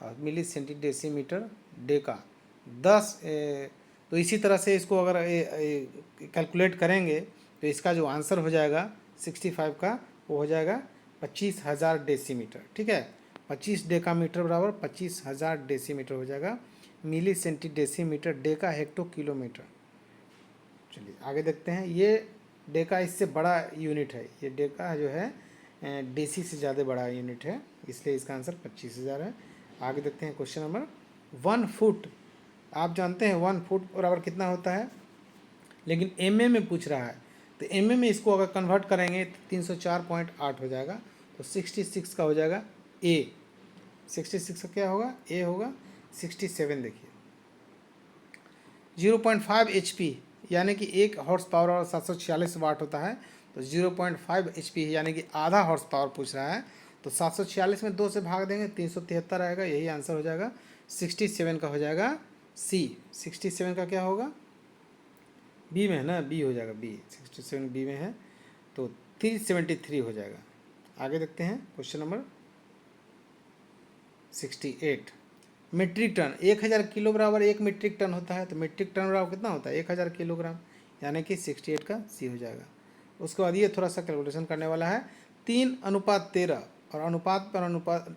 और मिली सेंटी डेसीमीटर डेका 10। तो इसी तरह से इसको अगर कैलकुलेट करेंगे तो इसका जो आंसर हो जाएगा 65 का, वो हो जाएगा 25,000 डेसीमीटर, ठीक है। 25 डेकामीटर बराबर 25,000 डेसीमीटर हो जाएगा। Milli centi decimetre deca hecto kilometre. चलिए आगे देखते हैं। ये डेका इससे बड़ा यूनिट है, ये डेका जो है डेसी से ज़्यादा बड़ा यूनिट है, इसलिए इसका आंसर 25,000 है। आगे देखते हैं क्वेश्चन नंबर 1 फुट। आप जानते हैं 1 फुट बराबर कितना होता है, लेकिन एमए में पूछ रहा है, तो एमए में इसको अगर कन्वर्ट करेंगे तो 304.8 हो जाएगा। तो 66 का हो जाएगा ए। 66 का क्या होगा? ए होगा। 67 देखिए 0.5 HP यानी कि 1 हॉर्स पावर और 746 वाट होता है, तो 0.5 HP यानी कि आधा हॉर्स पावर पूछ रहा है। तो 746 में 2 से भाग देंगे 373 आएगा, यही आंसर हो जाएगा। 67 का हो जाएगा सी। 67 का क्या होगा? बी में है ना, बी हो जाएगा बी। 67 बी में है, तो 373 हो जाएगा। आगे देखते हैं question number 68। Metric ton, 1000 kilo बराबर 1 मीट्रिक टन होता है, तो मीट्रिक टन बराबर कितना होता है? 1000 किलोग्राम, यानी कि 68 का सी हो जाएगा। उसके बाद ये थोड़ा सा कैलकुलेशन करने वाला है। 3:13 और अनुपात पर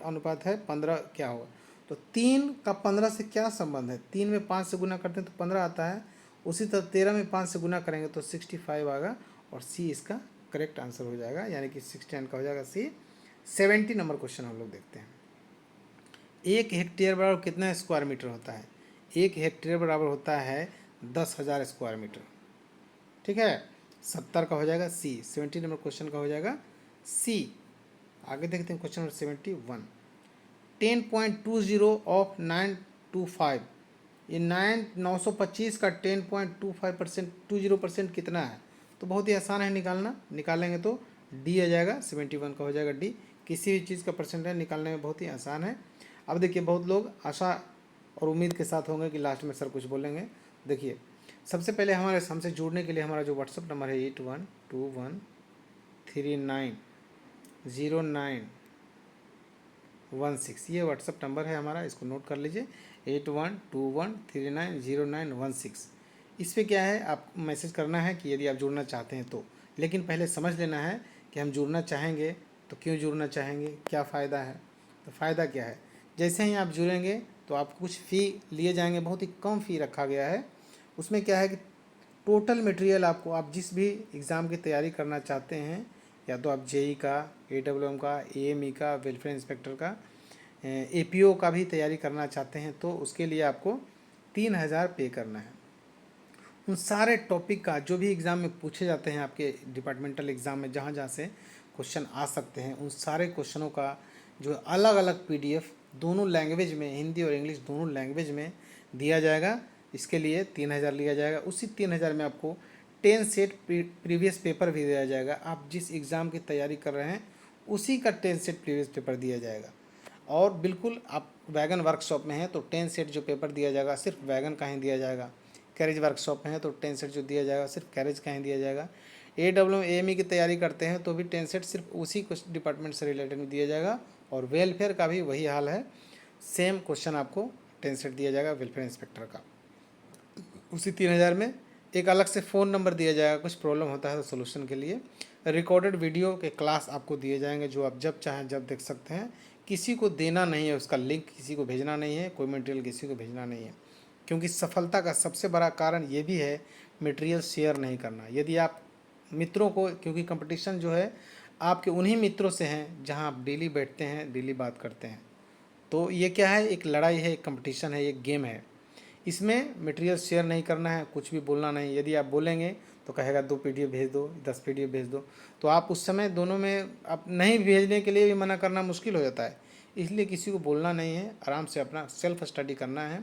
अनुपात है 15, क्या होगा? तो 3 का 15 से क्या संबंध है? 3 में 5 से गुना करते हैं तो 15 आता है, उसी तरह 13 में 5 से गुना करेंगे तो 65 आएगा, और सी इसका करेक्ट आंसर हो जाएगा, यानी कि 69 का हो जाएगा सी। 70 नंबर क्वेश्चन हम लोग देखते हैं। 1 हेक्टेयर बराबर कितना स्क्वायर मीटर होता है? 1 हेक्टेयर बराबर होता है 10,000 स्क्वायर मीटर, ठीक है। 70 का हो जाएगा सी। 70 नंबर क्वेश्चन का हो जाएगा सी। आगे देखते हैं क्वेश्चन नंबर 71। 10.20 ऑफ 925, ये 925 का 10.25% 20% कितना है? तो बहुत ही आसान है निकालना, निकालेंगे तो डी आ जाएगा। 71 का हो जाएगा डी। किसी भी चीज़ का परसेंटेज निकालने में बहुत ही आसान है। अब देखिए, बहुत लोग आशा और उम्मीद के साथ होंगे कि लास्ट में सर कुछ बोलेंगे। देखिए, सबसे पहले हमसे जुड़ने के लिए हमारा जो व्हाट्सअप नंबर है 8121390916, ये व्हाट्सअप नंबर है हमारा, इसको नोट कर लीजिए। 8121390916। इस पर क्या है, आप मैसेज करना है कि यदि आप जुड़ना चाहते हैं तो, लेकिन पहले समझ लेना है कि हम जुड़ना चाहेंगे तो क्यों जुड़ना चाहेंगे, क्या फ़ायदा है। तो फ़ायदा क्या है, जैसे ही आप जुड़ेंगे तो आपको कुछ फ़ी लिए जाएंगे, बहुत ही कम फ़ी रखा गया है। उसमें क्या है कि टोटल मटेरियल आपको, आप जिस भी एग्ज़ाम की तैयारी करना चाहते हैं, या तो आप जेई का, AWM का, AME का, वेलफेयर इंस्पेक्टर का, APO का भी तैयारी करना चाहते हैं तो उसके लिए आपको 3000 पे करना है। उन सारे टॉपिक का जो भी एग्ज़ाम में पूछे जाते हैं आपके डिपार्टमेंटल एग्ज़ाम में, जहाँ जहाँ से क्वेश्चन आ सकते हैं, उन सारे क्वेश्चनों का जो अलग अलग PDF दोनों लैंग्वेज में, हिंदी और इंग्लिश दोनों लैंग्वेज में दिया जाएगा। इसके लिए 3000 लिया जाएगा। उसी 3000 में आपको 10 सेट प्रीवियस पेपर भी दिया जाएगा। आप जिस एग्ज़ाम की तैयारी कर रहे हैं उसी का 10 सेट प्रीवियस पेपर दिया जाएगा। और बिल्कुल आप वैगन वर्कशॉप में हैं तो 10 सेट जो पेपर दिया जाएगा सिर्फ वैगन का ही दिया जाएगा। कैरेज वर्कशॉप में है तो 10 सेट जो दिया जाएगा सिर्फ कैरेज का ही दिया जाएगा। AWM AME की तैयारी करते हैं तो भी 10 सेट सिर्फ उसी डिपार्टमेंट से रिलेटेड में दिया जाएगा। और वेलफेयर का भी वही हाल है, सेम क्वेश्चन आपको 10 सेट दिया जाएगा वेलफेयर इंस्पेक्टर का। उसी 3000 में एक अलग से फ़ोन नंबर दिया जाएगा, कुछ प्रॉब्लम होता है तो सोल्यूशन के लिए। रिकॉर्डेड वीडियो के क्लास आपको दिए जाएंगे जो आप जब चाहें जब देख सकते हैं। किसी को देना नहीं है, उसका लिंक किसी को भेजना नहीं है, कोई मटेरियल किसी को भेजना नहीं है, क्योंकि सफलता का सबसे बड़ा कारण ये भी है मटेरियल शेयर नहीं करना। यदि आप मित्रों को, क्योंकि कंपटीशन जो है आपके उन्हीं मित्रों से हैं जहां आप डेली बैठते हैं, डेली बात करते हैं, तो ये क्या है, एक लड़ाई है, एक कंपटीशन है, एक गेम है। इसमें मटेरियल शेयर नहीं करना है, कुछ भी बोलना नहीं। यदि आप बोलेंगे तो कहेगा 2 PDF भेज दो, 10 PDF भेज दो, तो आप उस समय दोनों में आप नहीं भेजने के लिए भी मना करना मुश्किल हो जाता है। इसलिए किसी को बोलना नहीं है, आराम से अपना सेल्फ स्टडी करना है।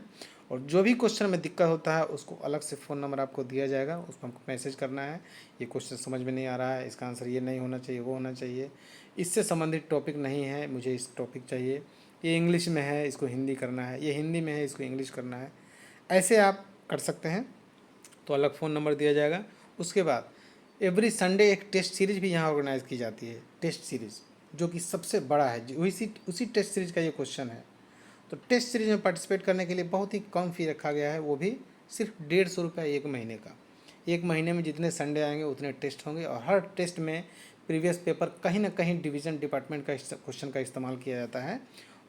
और जो भी क्वेश्चन में दिक्कत होता है उसको अलग से फ़ोन नंबर आपको दिया जाएगा, उस पर हमको मैसेज करना है, ये क्वेश्चन समझ में नहीं आ रहा है, इसका आंसर ये नहीं होना चाहिए, वो होना चाहिए, इससे संबंधित टॉपिक नहीं है, मुझे इस टॉपिक चाहिए, ये इंग्लिश में है इसको हिंदी करना है, ये हिंदी में है इसको इंग्लिश करना है। ऐसे आप कर सकते हैं, तो अलग फ़ोन नंबर दिया जाएगा। उसके बाद एवरी संडे एक टेस्ट सीरीज़ भी यहाँ ऑर्गेनाइज़ की जाती है, टेस्ट सीरीज़ जो कि सबसे बड़ा है, उसी टेस्ट सीरीज़ का ये क्वेश्चन है। तो टेस्ट सीरीज़ में पार्टिसिपेट करने के लिए बहुत ही कम फ़ी रखा गया है, वो भी सिर्फ 150 रुपये एक महीने का। एक महीने में जितने संडे आएंगे उतने टेस्ट होंगे, और हर टेस्ट में प्रीवियस पेपर कहीं ना कहीं डिवीज़न डिपार्टमेंट का क्वेश्चन का इस्तेमाल किया जाता है।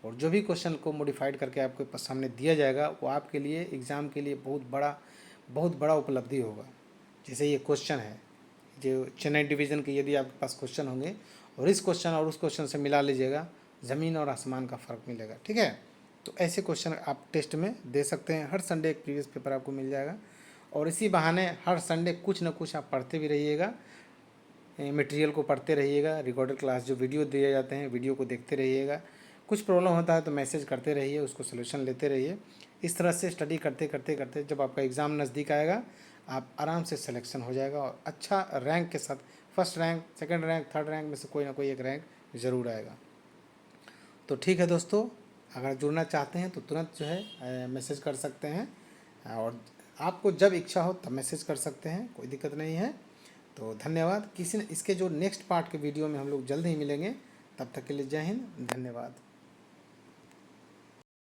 और जो भी क्वेश्चन को मॉडिफाइड करके आपके सामने दिया जाएगा वो आपके लिए एग्ज़ाम के लिए बहुत बड़ा उपलब्धि होगा। जैसे ये क्वेश्चन है जो चेन्नई डिवीज़न के, यदि आपके पास क्वेश्चन होंगे और इस क्वेश्चन और उस क्वेश्चन से मिला लीजिएगा, ज़मीन और आसमान का फ़र्क मिलेगा। ठीक है, तो ऐसे क्वेश्चन आप टेस्ट में दे सकते हैं। हर संडे एक प्रीवियस पेपर आपको मिल जाएगा, और इसी बहाने हर संडे कुछ ना कुछ आप पढ़ते भी रहिएगा, मटेरियल को पढ़ते रहिएगा। रिकॉर्डेड क्लास जो वीडियो दिए जाते हैं, वीडियो को देखते रहिएगा। कुछ प्रॉब्लम होता है तो मैसेज करते रहिए, उसको सोल्यूशन लेते रहिए। इस तरह से स्टडी करते करते करते जब आपका एग्ज़ाम नज़दीक आएगा आप आराम से सिलेक्शन हो जाएगा, और अच्छा रैंक के साथ, first rank, second rank, third rank में से कोई ना कोई एक रैंक ज़रूर आएगा। तो ठीक है दोस्तों, अगर जुड़ना चाहते हैं तो तुरंत जो है मैसेज कर सकते हैं, और आपको जब इच्छा हो तब मैसेज कर सकते हैं, कोई दिक्कत नहीं है। तो धन्यवाद। इसके जो नेक्स्ट पार्ट के वीडियो में हम लोग जल्द ही मिलेंगे, तब तक के लिए जय हिंद, धन्यवाद।